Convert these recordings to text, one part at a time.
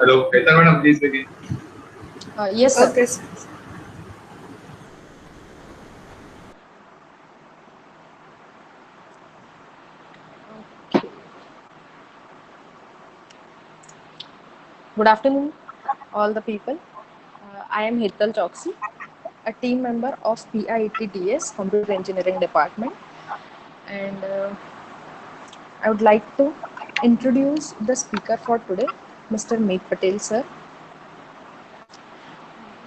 Hello कैसा madam please देखिए। Yes, sir. Okay, sir. Okay. Good afternoon, all the people. I am Hetal Choksi, a team member of PIETTS Computer Engineering Department, and I would like to introduce the speaker for today, Mr. Meet Patel, sir.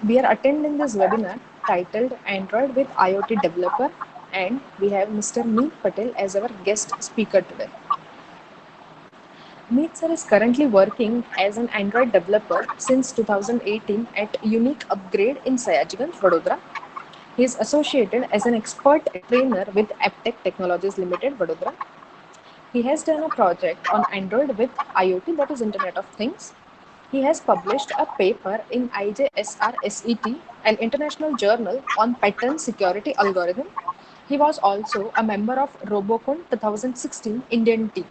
We are attending this webinar titled Android with IoT Developer, and we have Mr. Meet Patel as our guest speaker today. Meet sir is currently working as an Android developer since 2018 at Unique Upgrade in Sayajiganj, Vadodara. He is associated as an expert trainer with Aptech Technologies Limited, Vadodara. He has done a project on Android with IoT, that is Internet of Things. He has published a paper in IJSR-SET, an international journal on pattern security algorithm. He was also a member of Robocon 2016 Indian team.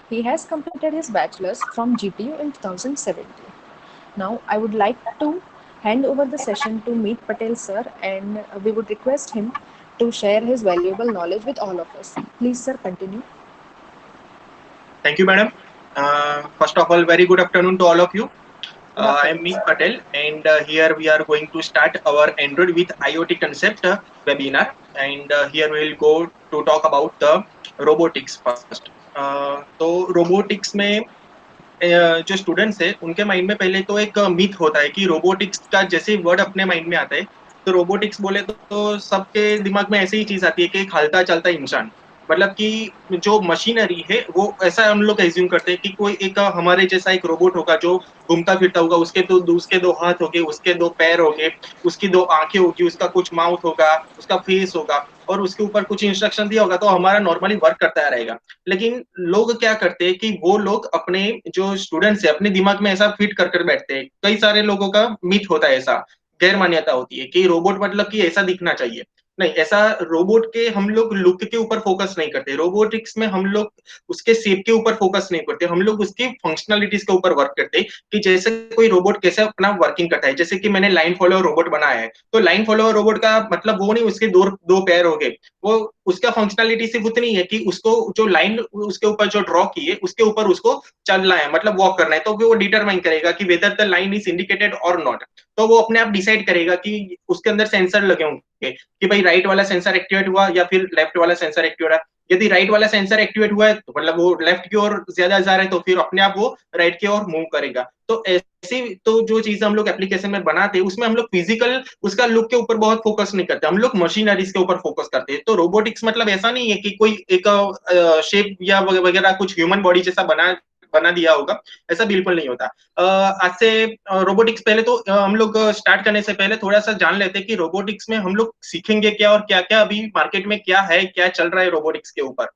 He has completed his bachelor's from GTU in 2017. Now, I would like to hand over the session to Meet Patel sir, and we would request him to share his valuable knowledge with all of us. Please, sir, continue. Thank you, madam. First of all, very good afternoon to all of you. Good I am afternoon, Meet sir. Patel, and here we are going to start our Android with IoT concept webinar. And here we will go to talk about the robotics first. तो robotics में जो students है उनके mind में पहले तो एक myth होता है कि रोबोटिक्स का जैसे वर्ड अपने माइंड में आता है तो रोबोटिक्स बोले तो सबके दिमाग में ऐसी ही चीज आती है कि एक हलता चलता इंसान, मतलब कि जो मशीनरी है वो ऐसा हम लोग एज्यूम करते हैं कि कोई एक हमारे जैसा एक रोबोट होगा जो घूमता फिरता होगा, उसके दो हाथ होंगे, उसके दो पैर होंगे, उसकी दो आंखें होगी, उसका कुछ माउथ होगा, उसका फेस होगा और उसके ऊपर कुछ इंस्ट्रक्शन दिया होगा तो हमारा नॉर्मली वर्क करता रहेगा। लेकिन लोग क्या करते हैं कि वो लोग अपने जो स्टूडेंट्स है अपने दिमाग में ऐसा फिट कर बैठते हैं। कई सारे लोगों का मिथ होता है, ऐसा गैर मान्यता होती है कि रोबोट मतलब कि ऐसा दिखना चाहिए। नहीं, ऐसा रोबोट के हम लोग लुक के ऊपर फोकस नहीं करते। रोबोटिक्स में हम लोग उसके शेप के ऊपर फोकस नहीं करते, हम लोग उसकी फंक्शनलिटीज के ऊपर वर्क करते हैं कि जैसे कोई रोबोट कैसे अपना वर्किंग करता है। जैसे कि मैंने लाइन फॉलोअर रोबोट बनाया है तो लाइन फॉलोअर रोबोट का मतलब वो नहीं उसके दो दो पैर हो गए, वो उसका फंक्शनलिटी सिर्फ उतनी है कि उसको जो लाइन उसके ऊपर जो ड्रॉ की है उसके ऊपर उसको चलना है, मतलब वॉक करना है। तो वो डिटरमाइन करेगा कि whether the line is indicated और नॉट। तो वो अपने आप डिसाइड करेगा कि उसके अंदर सेंसर लगे होंगे कि भाई राइट वाला सेंसर एक्टिवेट हुआ या फिर लेफ्ट वाला सेंसर एक्टिवेट हुआ। यदि राइट वाला सेंसर एक्टिवेट हुआ है तो मतलब वो लेफ्ट की ओर ज्यादा जा रहा है तो फिर अपने आप वो राइट की ओर मूव करेगा। तो ऐसी तो जो चीज हम लोग एप्लीकेशन में बनाते हैं उसमें हम लोग फिजिकल उसका लुक के ऊपर बहुत फोकस नहीं करते, हम लोग मशीनरीज के ऊपर फोकस करते हैं। तो रोबोटिक्स मतलब ऐसा नहीं है कि कोई एक शेप या वगैरह कुछ ह्यूमन बॉडी जैसा बना बना दिया होगा, ऐसा बिल्कुल नहीं होता। आज से रोबोटिक्स पहले तो हम लोग स्टार्ट करने से पहले थोड़ा सा जान लेते हैं कि रोबोटिक्स में हम लोग सीखेंगे क्या और क्या क्या अभी मार्केट में क्या है, क्या चल रहा है रोबोटिक्स के ऊपर।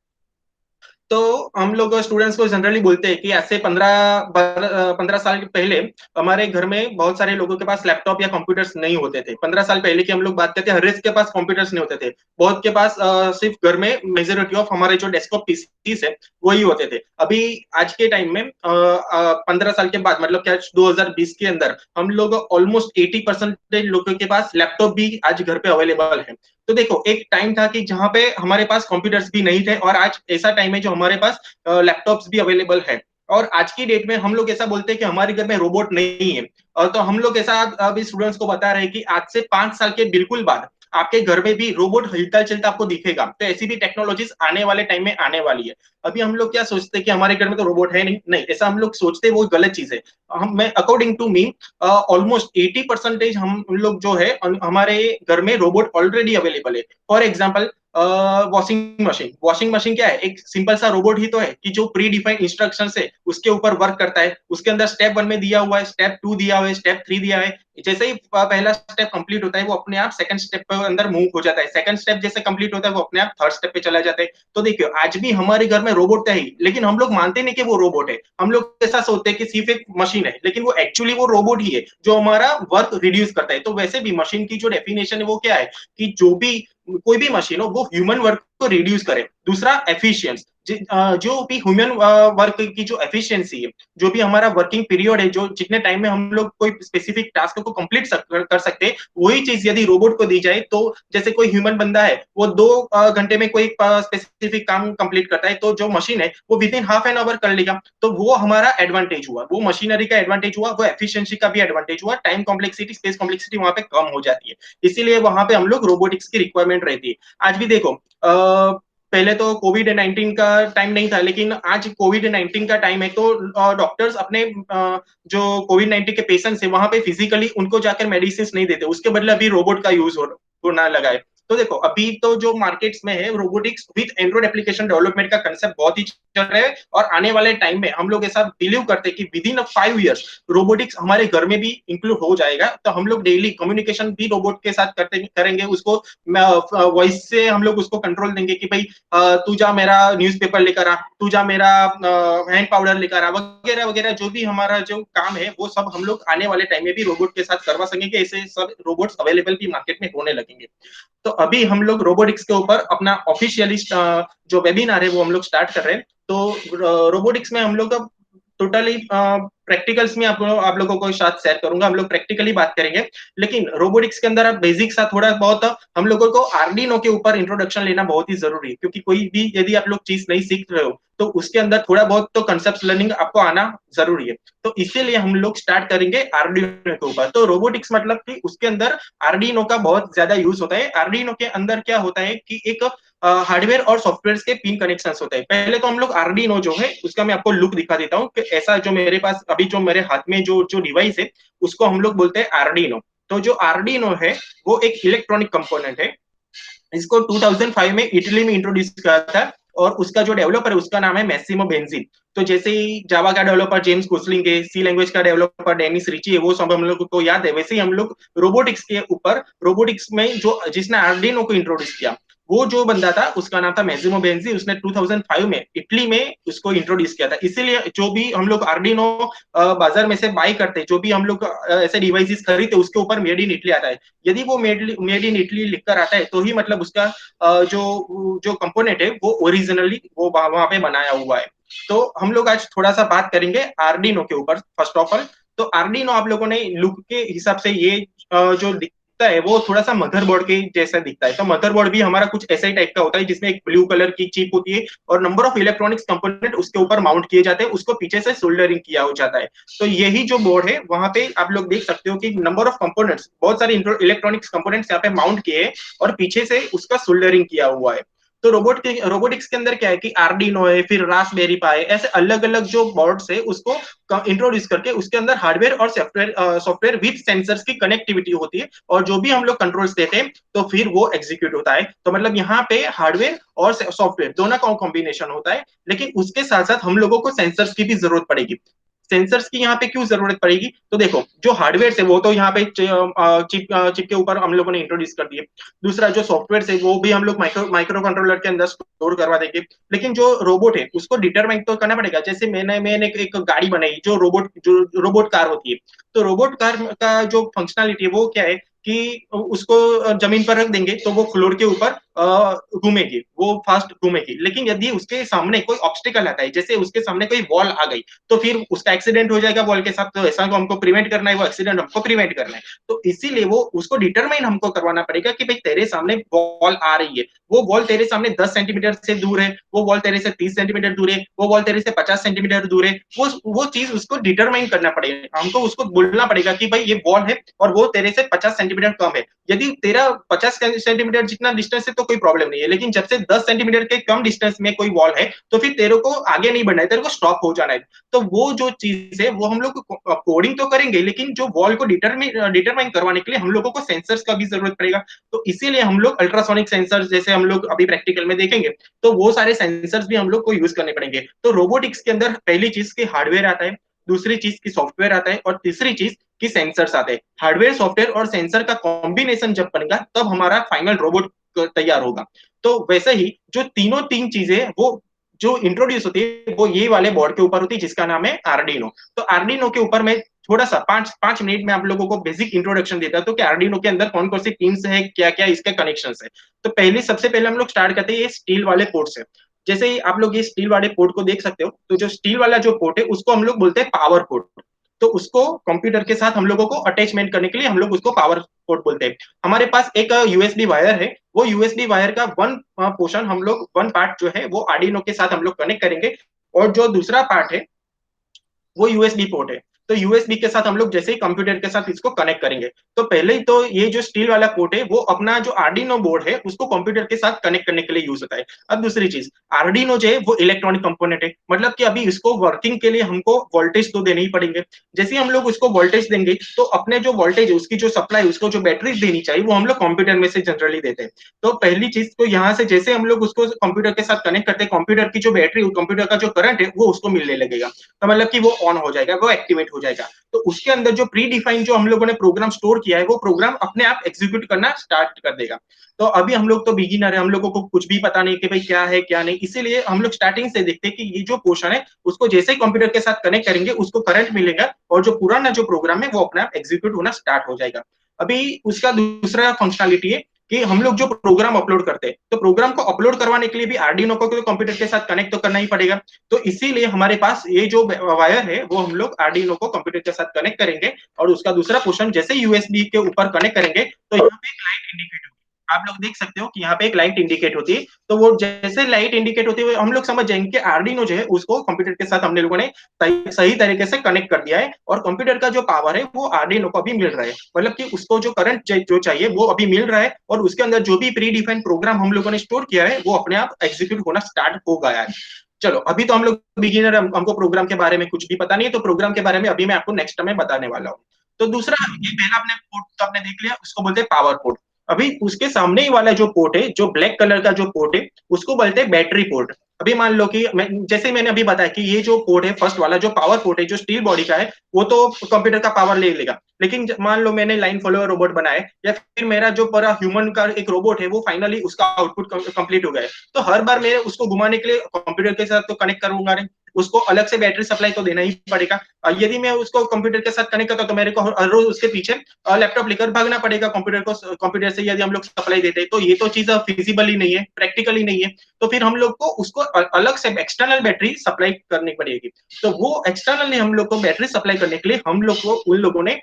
तो हम लोग स्टूडेंट्स को जनरली बोलते हैं कि आज से 15 साल पहले हमारे घर में बहुत सारे लोगों के पास लैपटॉप या कंप्यूटर्स नहीं होते थे। 15 साल पहले की हम लोग बात करते हैं, हर एक के पास कंप्यूटर्स नहीं होते थे। बहुत के पास सिर्फ घर में मेजोरिटी ऑफ हमारे जो डेस्कटॉप पीसीस है वही होते थे। अभी आज के टाइम में 15 साल के बाद मतलब क्या 2020 के अंदर हम लोग ऑलमोस्ट 80% लोगों के पास लैपटॉप भी आज घर पे अवेलेबल है। तो देखो एक टाइम था कि जहां पे हमारे पास कंप्यूटर्स भी नहीं थे और आज ऐसा टाइम है जो हमारे पास लैपटॉप्स भी अवेलेबल है। और आज की डेट में हम लोग ऐसा बोलते हैं कि हमारे घर में रोबोट नहीं है। और तो हम लोग ऐसा अभी स्टूडेंट्स को बता रहे हैं कि आज से 5 साल के बिल्कुल बाद आपके घर में भी रोबोट हिलता चलता आपको दिखेगा। तो ऐसी भी टेक्नोलॉजीज आने वाले टाइम में आने वाली है। अभी हम लोग क्या सोचते हैं कि हमारे घर में तो रोबोट है नहीं, नहीं ऐसा हम लोग सोचते हैं, वो गलत चीज है। हम मैं अकॉर्डिंग टू मी ऑलमोस्ट 80% हम लोग जो है हमारे घर में रोबोट ऑलरेडी अवेलेबल है। फॉर एग्जाम्पल वॉशिंग मशीन क्या है, एक सिंपल सा रोबोट ही तो है कि जो प्री डिफाइंड इंस्ट्रक्शन है उसके ऊपर वर्क करता है। उसके अंदर स्टेप 1 में दिया हुआ है, स्टेप 2 दिया हुआ है, स्टेप 3 दिया है। जैसे ही पहला स्टेप कंप्लीट होता है वो अपने आप सेकंड स्टेप पे अंदर मूव हो जाता है, सेकंड स्टेप जैसे कंप्लीट होता है वो अपने आप थर्ड स्टेप पे चला जाता है। तो देखियो आज भी हमारे घर में रोबोट तो है ही, लेकिन हम लोग मानते नहीं कि वो रोबोट है। हम लोग ऐसा सोचते हैं कि सिर्फ एक मशीन है, लेकिन वो एक्चुअली वो रोबोट ही है जो हमारा वर्क रिड्यूस करता है। तो वैसे भी मशीन की जो डेफिनेशन है वो क्या है कि जो भी कोई भी मशीन हो वो ह्यूमन वर्क को रिड्यूस करे। दूसरा एफिशिएंस, जो भी ह्यूमन वर्क की जो एफिशिएंसी है, जो भी हमारा वर्किंग पीरियड है, जो जितने टाइम में हम लोग कोई स्पेसिफिक टास्क को कंप्लीट कर सकते हैं, वही चीज यदि रोबोट को दी जाए, तो जैसे कोई ह्यूमन बंदा है वो 2 घंटे में कोई स्पेसिफिक काम कंप्लीट करता है, तो जो मशीन है वो with in half an hour कर लेगा। तो वो हमारा एडवांटेज हुआ, वो मशीनरी का एडवांटेज हुआ, वो एफिशिएंसी का भी एडवांटेज हुआ, टाइम कॉम्प्लेक्सिटी, स्पेस कॉम्प्लेक्सिटी वहां पे कम हो जाती है। इसीलिए वहां पे हम लोग रोबोटिक्स की रिक्वायरमेंट रहती है। आज भी देखो, पहले तो कोविड 19 का टाइम नहीं था, लेकिन आज कोविड 19 का टाइम है, तो डॉक्टर्स अपने जो कोविड 19 के पेशेंट्स है वहां पे फिजिकली उनको जाकर मेडिसिन नहीं देते, उसके बदले अभी रोबोट का यूज होना लगा है। तो देखो, अभी तो जो मार्केट्स में है robotics with Android application development का कंसेप्ट बहुत ही चल रहा है, और आने वाले टाइम में हम लोग ऐसा बिलीव करते हैं कि विद इन 5 years रोबोटिक्स हमारे घर में भी इंक्लूड हो जाएगा। तो हम लोग डेली कम्युनिकेशन भी रोबोट के साथ करेंगे, उसको वॉइस से हम लोग उसको कंट्रोल देंगे कि भाई तू जा मेरा न्यूज़पेपर लेकर आ, तू जा मेरा हैंड पाउडर लेकर आ, वगैरह वगैरह, जो भी हमारा जो काम है वो सब हम लोग आने वाले टाइम में भी रोबोट के साथ करवा सकेंगे। ऐसे सब रोबोट्स अवेलेबल भी मार्केट में होने लगेंगे। तो अभी हम लोग रोबोटिक्स के ऊपर अपना ऑफिशियली जो वेबिनार है वो हम लोग स्टार्ट कर रहे हैं। तो रोबोटिक्स में हम लोग टोटली प्रैक्टिकल्स में आप लोगों को साथ शेयर करूंगा, हम लोग प्रैक्टिकली बात करेंगे। लेकिन रोबोटिक्स के अंदर आप बेसिक सा थोड़ा बहुत हम लोगों को आर्डिनो के ऊपर इंट्रोडक्शन लेना बहुत ही जरूरी है, क्योंकि कोई भी यदि आप लोग चीज नहीं सीख रहे हो तो उसके अंदर थोड़ा बहुत तो कंसेप्ट लर्निंग आपको आना जरूरी है। तो इसीलिए हम लोग स्टार्ट करेंगे आर्डिनो के ऊपर। तो रोबोटिक्स मतलब कि उसके अंदर आर्डिनो का बहुत ज्यादा यूज होता है। आर्डिनो के अंदर क्या होता है कि एक हार्डवेयर और सॉफ्टवेयर के पिन कनेक्शन होते हैं। पहले तो हम लोग आर्डिनो जो है उसका मैं आपको लुक दिखा देता हूँ कि ऐसा जो मेरे पास अभी जो मेरे हाथ में जो डिवाइस है उसको हम लोग बोलते हैं आर्डिनो। तो जो आर्डिनो है वो एक इलेक्ट्रॉनिक कंपोनेंट है। इसको 2005 में इटली में इंट्रोड्यूस किया था, और उसका जो डेवलपर है उसका नाम है मैसिमो बेंजी। तो जैसे ही जावा का डेवलपर जेम्स कोसलिंग है, सी लैंग्वेज का डेवलपर डेनिस रिची है, वो सब हम लोग को याद है, वैसे ही हम लोग रोबोटिक्स के ऊपर, रोबोटिक्स में जो जिसने आर्डिनो को इंट्रोड्यूस किया वो जो बंदा था उसका नाम था मैसिमो बेंजी। उसने 2005 में इटली में उसको इंट्रोड्यूस किया था। इसीलिए जो भी हम लोग आर्डिनो बाजार में से बाई करते, जो भी हम लोग ऐसे डिवाइसेस खरीदते, उसके ऊपर मेड इन इटली आता है। यदि वो मेड इन इटली लिखकर आता है तो ही मतलब उसका जो जो कंपोनेंट है वो ओरिजिनली वो वहां पे बनाया हुआ है। तो हम लोग आज थोड़ा सा बात करेंगे आर्डिनो के ऊपर। फर्स्ट ऑफ ऑल, तो आर्डिनो आप लोगों ने लुक के हिसाब से ये जो दिखता है वो थोड़ा सा मदरबोर्ड के जैसा दिखता है। तो मदरबोर्ड भी हमारा कुछ ऐसा ही टाइप का होता है, जिसमें एक ब्लू कलर की चिप होती है और नंबर ऑफ इलेक्ट्रॉनिक्स कंपोनेंट उसके ऊपर माउंट किए जाते हैं, उसको पीछे से सोल्डरिंग किया हो जाता है। तो यही जो बोर्ड है वहां पे आप लोग देख सकते हो कि नंबर ऑफ कंपोनेंट्स, बहुत सारे इलेक्ट्रॉनिक्स कंपोनेंट्स यहाँ पे माउंट किए और पीछे से उसका सोल्डरिंग किया हुआ है। तो रोबोटिक्स के अंदर क्या है कि आर्डिनो है, फिर रास्पबेरी पाई, ऐसे अलग अलग जो बोर्ड्स है उसको इंट्रोड्यूस करके उसके अंदर हार्डवेयर और सॉफ्टवेयर विद सेंसर्स की कनेक्टिविटी होती है, और जो भी हम लोग कंट्रोल्स देते हैं तो फिर वो एग्जीक्यूट होता है। तो मतलब यहाँ पे हार्डवेयर और सॉफ्टवेयर दोनों का कॉम्बिनेशन होता है। लेकिन उसके साथ साथ हम लोगों को सेंसर्स की भी जरूरत पड़ेगी। सेंसर्स की यहाँ पे क्यों जरूरत पड़ेगी? तो देखो, जो हार्डवेयर है वो तो यहाँ पे चिप के ऊपर हम लोगों ने इंट्रोड्यूस कर दिए। दूसरा जो सॉफ्टवेयर है वो भी हम लोग माइक्रो कंट्रोलर के अंदर स्टोर करवा देंगे। लेकिन जो रोबोट है उसको डिटरमाइन तो करना पड़ेगा। जैसे मैंने एक गाड़ी बनाई जो रोबोट कार होती है। तो रोबोट कार का जो फंक्शनलिटी है वो क्या है कि उसको जमीन पर रख देंगे तो वो फ्लोर के ऊपर घूमेगी, वो फास्ट घूमेगी। लेकिन यदि उसके सामने कोई ऑब्स्टिकल आता है, जैसे उसके सामने कोई वॉल आ गई, तो फिर उसका एक्सीडेंट हो जाएगा वॉल के साथ। तो ऐसा को हमको प्रिवेंट करना है, वो एक्सीडेंट हमको प्रिवेंट करना है। तो इसीलिए वो उसको डिटरमाइन हमको करवाना पड़ेगा कि भाई तेरे सामने वॉल आ रही है, वो वॉल तेरे सामने 10 सेंटीमीटर से दूर है, वो वॉल तेरे से 30 सेंटीमीटर दूर है, वो वॉल तेरे से 50 सेंटीमीटर दूर है। वो चीज उसको डिटरमाइन करना पड़ेगा, हमको उसको बोलना पड़ेगा कि भाई ये वॉल है और वो तेरे से 50 सेंटीमीटर कम है। यदि तेरा 50 सेंटीमीटर जितना डिस्टेंस है तो कोई प्रॉब्लम नहीं है, लेकिन जब से 10 सेंटीमीटर के कम डिस्टेंस में कोई वॉल है तो फिर तेरे को आगे नहीं बढ़ना है, तेरे को स्टॉप हो जाना है। तो वो जो चीज है वो हम लोग कोडिंग तो करेंगे, लेकिन जो वॉल को डिटरमाइन करवाने के लिए हम लोगों को सेंसर्स का भी जरूरत पड़ेगा। तो इसीलिए हम लोग अल्ट्रासोनिक सेंसर्स, जैसे हम लोग अभी प्रैक्टिकल में देखेंगे, तो वो सारे सेंसर्स भी हम लोग को यूज करने पड़ेंगे। तो रोबोटिक्स के अंदर पहली चीज की हार्डवेयर आता है, दूसरी चीज की सॉफ्टवेयर आता है, और तीसरी चीज की सेंसर्स आते हैं। हार्डवेयर, सॉफ्टवेयर और सेंसर का कॉम्बिनेशन जब बनेगा तब हमारा फाइनल रोबोट तैयार होगा। तो वैसे ही जो तीन चीजें वो जो इंट्रोड्यूस होती है वो ये वाले बोर्ड के ऊपर होती है जिसका नाम है आर्डिनो। तो आर्डिनो के ऊपर मैं थोड़ा सा 5 मिनट में आप लोगों को बेसिक इंट्रोडक्शन देता हूं तो कि आर्डिनो के अंदर कौन कौन सी पिन्स है, क्या क्या इसके कनेक्शन है। तो सबसे पहले हम लोग स्टार्ट करते हैं ये स्टील वाले पोर्ट से। जैसे ही आप लोग ये स्टील वाले पोर्ट को देख सकते हो, तो जो स्टील वाला जो पोर्ट है उसको हम लोग बोलते हैं पावर पोर्ट। तो उसको कंप्यूटर के साथ हम लोगों को अटैचमेंट करने के लिए हम लोग उसको पावर पोर्ट बोलते हैं। हमारे पास एक यूएसबी वायर है, वो यूएसबी वायर का वन पोर्शन हम लोग, वन पार्ट जो है वो आर्डिनो के साथ हम लोग कनेक्ट करेंगे, और जो दूसरा पार्ट है वो यूएसबी पोर्ट है। तो यूएसबी के साथ हम लोग जैसे ही कंप्यूटर के साथ इसको कनेक्ट करेंगे, तो पहले ही तो ये जो स्टील वाला पोर्ट है वो अपना जो आर्डिनो बोर्ड है उसको कंप्यूटर के साथ कनेक्ट करने के लिए यूज होता है। अब दूसरी चीज, आर्डिनो जो है वो इलेक्ट्रॉनिक कंपोनेंट है, मतलब कि अभी इसको वर्किंग के लिए हमको वोल्टेज तो देने ही पड़ेंगे। जैसे ही हम लोग उसको वोल्टेज देंगे तो अपने जो वोल्टेज है उसकी जो सप्लाई, उसको जो बैटरी देनी चाहिए वो हम लोग कंप्यूटर में से जनरली देते हैं। तो पहली चीज तो यहाँ से जैसे हम लोग उसको कंप्यूटर के साथ कनेक्ट करते हैं, कंप्यूटर की जो बैटरी, कंप्यूटर का जो करंट है वो उसको मिलने लगेगा, तो मतलब कि वो ऑन हो जाएगा, वो एक्टिवेट हो जाएगा। तो उसके अंदर जो प्री डिफाइंड जो हम लोगों ने प्रोग्राम स्टोर किया है वो प्रोग्राम अपने आप एग्जीक्यूट करना स्टार्ट कर देगा। तो अभी हम लोग तो बिगिनर है, हम लोगों को कुछ भी पता नहीं कि भाई क्या है क्या नहीं, इसीलिए हम लोग स्टार्टिंग से देखते हैं कि ये जो पोर्शन है उसको जैसे ही कंप्यूटर के साथ कनेक्ट करेंगे उसको करंट मिलेगा, और जो पुराना जो प्रोग्राम है वो अपने आप एग्जीक्यूट होना स्टार्ट हो जाएगा। अभी उसका दूसरा फंक्शनलिटी है कि हम लोग जो प्रोग्राम अपलोड करते हैं, तो प्रोग्राम को अपलोड करवाने के लिए भी आर्डिनो को कंप्यूटर के साथ कनेक्ट तो करना ही पड़ेगा। तो इसीलिए हमारे पास ये जो वायर है वो हम लोग आर्डिनो को कंप्यूटर के साथ कनेक्ट करेंगे, और उसका दूसरा पोर्शन जैसे यूएसबी के ऊपर कनेक्ट करेंगे तो यहाँ पे एक लाइट इंडिकेट होगी। आप लोग देख सकते हो कि यहाँ पे एक लाइट इंडिकेट होती है, तो वो जैसे लाइट इंडिकेट होती है हम लोग समझ जाएंगे कि आर्डिनो जो है उसको कंप्यूटर के साथ हमने लोगों ने सही तरीके से कनेक्ट कर दिया है, और कंप्यूटर का जो पावर है वो आर्डिनो को अभी मिल रहा है, मतलब कि उसको जो करंट जो चाहिए वो अभी मिल रहा है, और उसके अंदर जो भी प्री डिफाइंड प्रोग्राम हम लोगों ने स्टोर किया है वो अपने आप एग्जीक्यूट होना स्टार्ट हो गया है। चलो अभी तो हम लोग बिगिनर, हमको प्रोग्राम के बारे में कुछ भी पता नहीं है, तो प्रोग्राम के बारे में अभी मैं आपको नेक्स्ट में बताने वाला हूँ। तो दूसरा, ये पहला आपने पोर्ट तो आपने देख लिया, उसको बोलते हैं पावर पोर्ट। अभी उसके सामने ही वाला जो पोर्ट है, जो ब्लैक कलर का जो पोर्ट है, उसको बोलते हैं बैटरी पोर्ट। अभी मान लो कि जैसे मैंने अभी बताया कि ये जो पोर्ट है फर्स्ट वाला जो पावर पोर्ट है जो स्टील बॉडी का है, वो तो कंप्यूटर का पावर ले लेगा, लेकिन मान लो मैंने लाइन फॉलोअर रोबोट बनाए, या फिर मेरा जो पूरा ह्यूमन का एक रोबोट है वो फाइनली उसका आउटपुट कंप्लीट हो गया है, तो हर बार मैं उसको घुमाने के लिए कंप्यूटर के साथ तो कनेक्ट करूंगा नहीं, उसको अलग से बैटरी सप्लाई तो देना ही पड़ेगा। यदि मैं उसको कंप्यूटर के साथ कनेक्ट करता हूं तो मेरे को हर रोज उसके पीछे लैपटॉप लेकर भागना पड़ेगा कंप्यूटर को, कंप्यूटर से यदि हम लोग सप्लाई देते हैं तो ये तो चीज फिजिबल ही नहीं है, प्रैक्टिकल ही नहीं है। तो फिर हम लोग को उसको अलग से एक्सटर्नल बैटरी सप्लाई करनी पड़ेगी। तो वो एक्सटर्नली हम लोग को बैटरी सप्लाई करने के लिए हम लोग को उन लोगों ने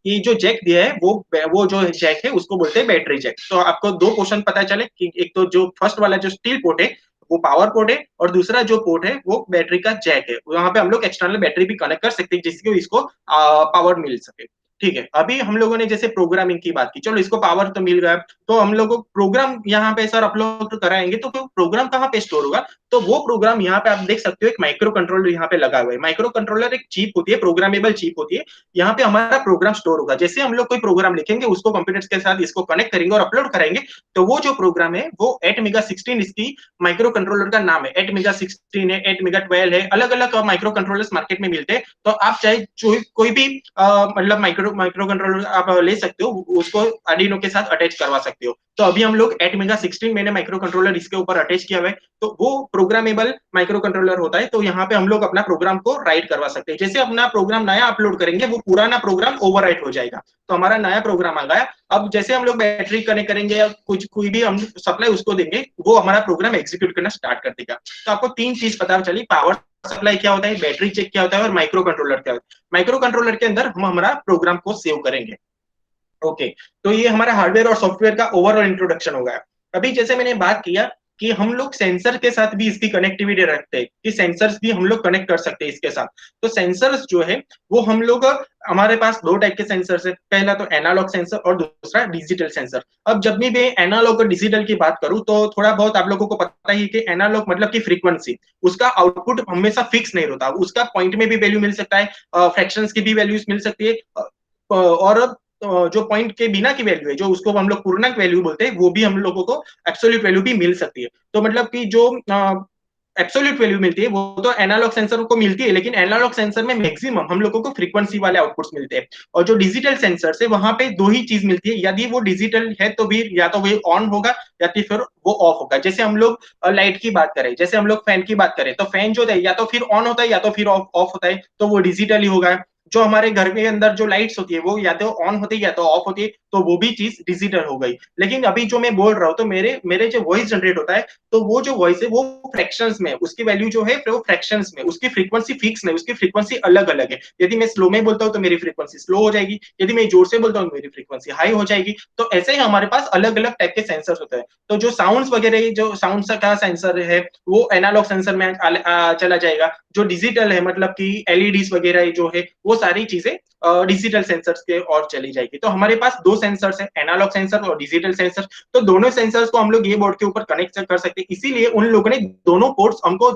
ये जो जैक दिया है वो जो जैक है उसको बोलते हैं बैटरी जैक। तो आपको दो क्वेश्चन पता चले कि एक तो जो फर्स्ट वाला जो स्टील पोर्ट है वो पावर पोर्ट है, और दूसरा जो पोर्ट है वो बैटरी का जैक है, वहां पे हम लोग एक्सटर्नल बैटरी भी कनेक्ट कर सकते हैं जिससे इसको पावर मिल सके। ठीक है, अभी हम लोगों ने जैसे प्रोग्रामिंग की बात की, चलो इसको पावर तो मिल गया, तो हम लोग को प्रोग्राम यहाँ पे सर अपलोड कराएंगे, तो प्रोग्राम कहाँ पे स्टोर होगा? तो वो प्रोग्राम यहाँ पे आप देख सकते हो एक माइक्रो कंट्रोलर यहाँ पे लगा हुआ है। माइक्रो कंट्रोलर एक चिप होती है, प्रोग्रामेबल चिप होती है, यहाँ पे हमारा प्रोग्राम स्टोर होगा। जैसे हम लोग कोई प्रोग्राम लिखेंगे उसको कंप्यूटर के साथ इसको कनेक्ट करेंगे और अपलोड कराएंगे, तो वो जो प्रोग्राम है वो 8 मेगा 16 इसकी माइक्रो कंट्रोलर का नाम है। 8 मेगा 16 है, 8 मेगा 12 है, अलग अलग माइक्रो कंट्रोलर्स मार्केट में मिलते हैं। तो आप चाहे कोई भी मतलब माइक्रो कंट्रोलर आप ले सकते हो, उसको आर्डिनो के साथ अटैच करवा सकते हो। तो अभी हम लोग 8 मेगा 16 मैंने माइक्रो कंट्रोलर इसके ऊपर अटैच किया हुआ है, तो वो प्रोग्रामेबल माइक्रो कंट्रोलर होता है। तो यहाँ पे हम लोग अपना प्रोग्राम को राइट करवा सकते हैं। जैसे अपना प्रोग्राम नया अपलोड करेंगे वो पुराना प्रोग्राम ओवरराइट हो जाएगा, तो हमारा नया प्रोग्राम आ गया। अब जैसे हम लोग बैटरी कनेक्ट करेंगे या कुछ कोई भी हम सप्लाई उसको देंगे, वो हमारा प्रोग्राम एग्जीक्यूट करना स्टार्ट कर देगा। तो आपको तीन चीज पता चली, पावर सप्लाई क्या होता है, बैटरी चेक क्या होता है, और माइक्रो कंट्रोलर क्या होता है। माइक्रो कंट्रोलर के अंदर हम हमारा प्रोग्राम को सेव करेंगे। ओके, तो ये हमारा हार्डवेयर और सॉफ्टवेयर का ओवरऑल इंट्रोडक्शन होगा। अभी जैसे मैंने बात किया कि हम लोग सेंसर के साथ भी इसकी कनेक्टिविटी रखते हैं, कि सेंसर्स भी हम लोग कनेक्ट कर सकते हैं इसके साथ। तो सेंसर्स जो है वो हम लोग, हमारे पास दो टाइप के सेंसर्स है, पहला तो एनालॉग सेंसर और दूसरा डिजिटल सेंसर। अब जब भी मैं एनालॉग और डिजिटल की बात करूं तो थोड़ा बहुत आप लोगों को पता ही कि एनालॉग मतलब कि फ्रीक्वेंसी, उसका आउटपुट हमेशा फिक्स नहीं होता, उसका पॉइंट में भी वैल्यू मिल सकता है, फ्रैक्शंस की भी वैल्यूज मिल सकती है, और जो पॉइंट के बिना की वैल्यू है, जो उसको हम लोग पूर्णांक वैल्यू बोलते हैं, वो भी हम लोगों को एब्सोल्यूट वैल्यू भी मिल सकती है। तो मतलब कि जो एब्सोल्यूट वैल्यू मिलती है वो तो एनालॉग सेंसर को मिलती है, लेकिन एनालॉग सेंसर में मैक्सिमम हम लोगों को फ्रीक्वेंसी वाले आउटपुट्स मिलते हैं। और जो डिजिटल सेंसर है वहां पे दो ही चीज मिलती है, यदि वो डिजिटल है तो भी या तो वो ऑन होगा या फिर वो ऑफ होगा। जैसे हम लोग लाइट की बात करें, जैसे हम लोग फैन की बात करें, तो फैन जो है या तो फिर ऑन होता है या तो फिर ऑफ होता है, तो वो डिजिटल ही होगा। जो हमारे घर के अंदर जो लाइट्स होती है वो या तो ऑन होती है या तो ऑफ होती है, तो वो भी चीज डिजिटल हो गई। लेकिन अभी जो मैं बोल रहा हूँ, तो मेरे मेरे जो वॉइस जनरेट होता है, तो वो जो वॉइस है वो फ्रैक्शंस में, उसकी वैल्यू जो है वो फ्रैक्शंस में, उसकी फ्रीक्वेंसी फिक्स नहीं, उसकी फ्रीक्वेंसी अलग अलग है। यदि मैं स्लो में बोलता हूँ तो मेरी फ्रीक्वेंसी स्लो हो जाएगी, यदि मैं जोर से बोलता हूँ तो मेरी फ्रीक्वेंसी हाई हो जाएगी। तो ऐसे ही हमारे पास अलग अलग टाइप के सेंसर्स होते हैं। तो जो साउंड्स वगैरह, जो साउंड का सेंसर है वो एनालॉग सेंसर में चला जाएगा। जो डिजिटल है, मतलब कि एलईडीज वगैरह जो है, वो सारी चीजें डिजिटल सेंसर्स के और चली जाएगी। तो हमारे पास दो सेंसर्स है, एनालॉग सेंसर और डिजिटल सेंसर। तो दोनों सेंसर्स को हम लोग ये बोर्ड के ऊपर कनेक्ट कर सकते हैं, इसीलिए उन लोगों ने दोनों पोर्ट्स हमको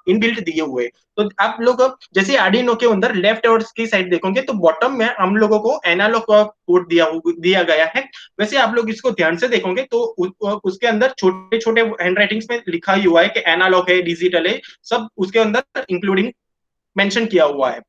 इनबिल्ट दिए हुए हैं। तो आप लोग जैसे आर्डिनो के अंदर लेफ्ट और की साइड देखोगे तो बॉटम में हम लोगों को एनालॉग पोर्ट दिया गया है। वैसे आप लोग इसको ध्यान से देखोगे तो उसके अंदर छोटे छोटे हैंड राइटिंग्स में लिखा ही हुआ है कि एनालॉग है, डिजिटल है, सब उसके अंदर इंक्लूडिंग मेंशन किया हुआ है।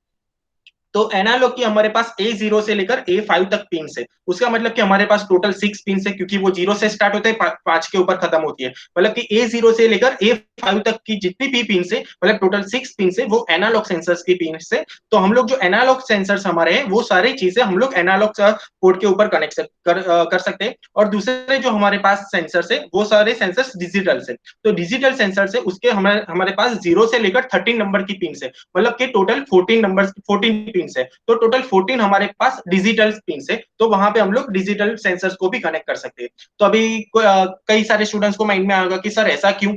तो एनालॉग की हमारे पास A0 से लेकर A5 तक पिन्स है। उसका मतलब कि हमारे पास टोटल 6 पिन्स है, क्योंकि वो 0 से स्टार्ट होते हैं, 5 के ऊपर खत्म होती है। मतलब कि A0 से लेकर A5 तक की जितनी भी पिन्स है, मतलब टोटल 6 पिन्स है, वो एनालॉग सेंसर्स की पिन्स है। तो हम लोग जो एनालॉग सेंसर्स हमारे हैं, वो सारी चीजें हम लोग एनालॉग पोर्ट के ऊपर कनेक्ट कर सकते हैं। और दूसरे जो हमारे पास सेंसर्स है, वो सारे सेंसर्स डिजिटल है। तो डिजिटल सेंसर्स है, उसके हमारे हमारे पास 0 से लेकर 13 नंबर की पिन्स है। मतलब कि टोटल 14 नंबर, 14 पिन्स है। तो टोटल 14 हमारे पास डिजिटल पिन्स है। तो वहां पे हम लोग डिजिटल सेंसर्स को भी कनेक्ट कर सकते हैं। तो अभी कई सारे स्टूडेंट्स को माइंड में आएगा कि सर ऐसा क्यों,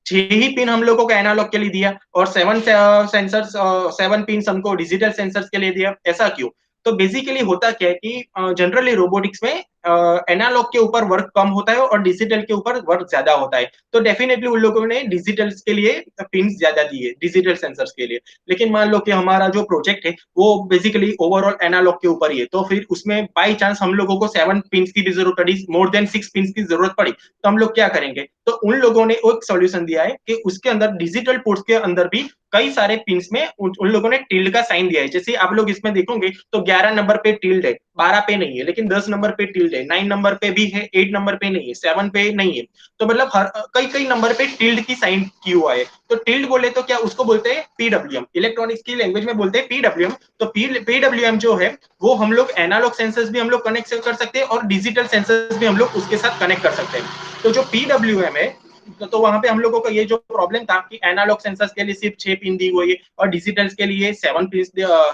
6 ही पिन हम लोगों को एनालॉग के लिए दिया और 7 पिन हमको डिजिटल सेंसर्स के लिए दिया, ऐसा क्यों? तो बेसिकली होता क्या है कि जनरली रोबोटिक्स में एनालॉग के ऊपर वर्क कम होता है और डिजिटल के ऊपर वर्क ज्यादा होता है। तो डेफिनेटली उन लोगों ने डिजिटल के लिए पिन ज्यादा दिए, डिजिटल सेंसर्स के लिए। लेकिन मान लो कि हमारा जो प्रोजेक्ट है वो बेसिकली ओवरऑल एनालॉग के ऊपर ही है, तो फिर उसमें बाई चांस हम लोगों को 7 पिन की भी जरूरत पड़ी, मोर देन 6 पिन की जरूरत पड़ी, तो हम लोग क्या करेंगे? तो उन लोगों ने एक सॉल्यूशन दिया है कि उसके अंदर डिजिटल पोर्ट्स के अंदर भी कई सारे पिंस में उन लोगों ने टिल्ड का साइन दिया है। जैसे आप लोग इसमें देखोगे तो 11 नंबर पे टिल्ड है, 12 पे नहीं है, लेकिन 10 नंबर पे टिल्ड है, 9 नंबर पे भी है, 8 नंबर पे नहीं है, 7 पे नहीं है। तो मतलब हर कई कई नंबर पे टिल्ड की साइन की हुआ है। तो टिल्ड बोले तो क्या, उसको बोलते हैं पीडब्ल्यूएम, इलेक्ट्रॉनिक्स की लैंग्वेज में बोलते हैं पीडब्ल्यूएम। तो पीडब्ल्यूएम जो है वो हम लोग एनालॉग सेंसर्स भी हम लोग कनेक्ट कर सकते हैं और डिजिटल सेंसर्स भी हम लोग उसके साथ कनेक्ट कर सकते हैं। तो जो पीडब्ल्यूएम है, तो वहां पे हम लोगों का ये जो प्रॉब्लम था कि एनालॉग सेंसर्स के लिए सिर्फ 6 पिन दी गई है और डिजिटल के लिए 7 पिन,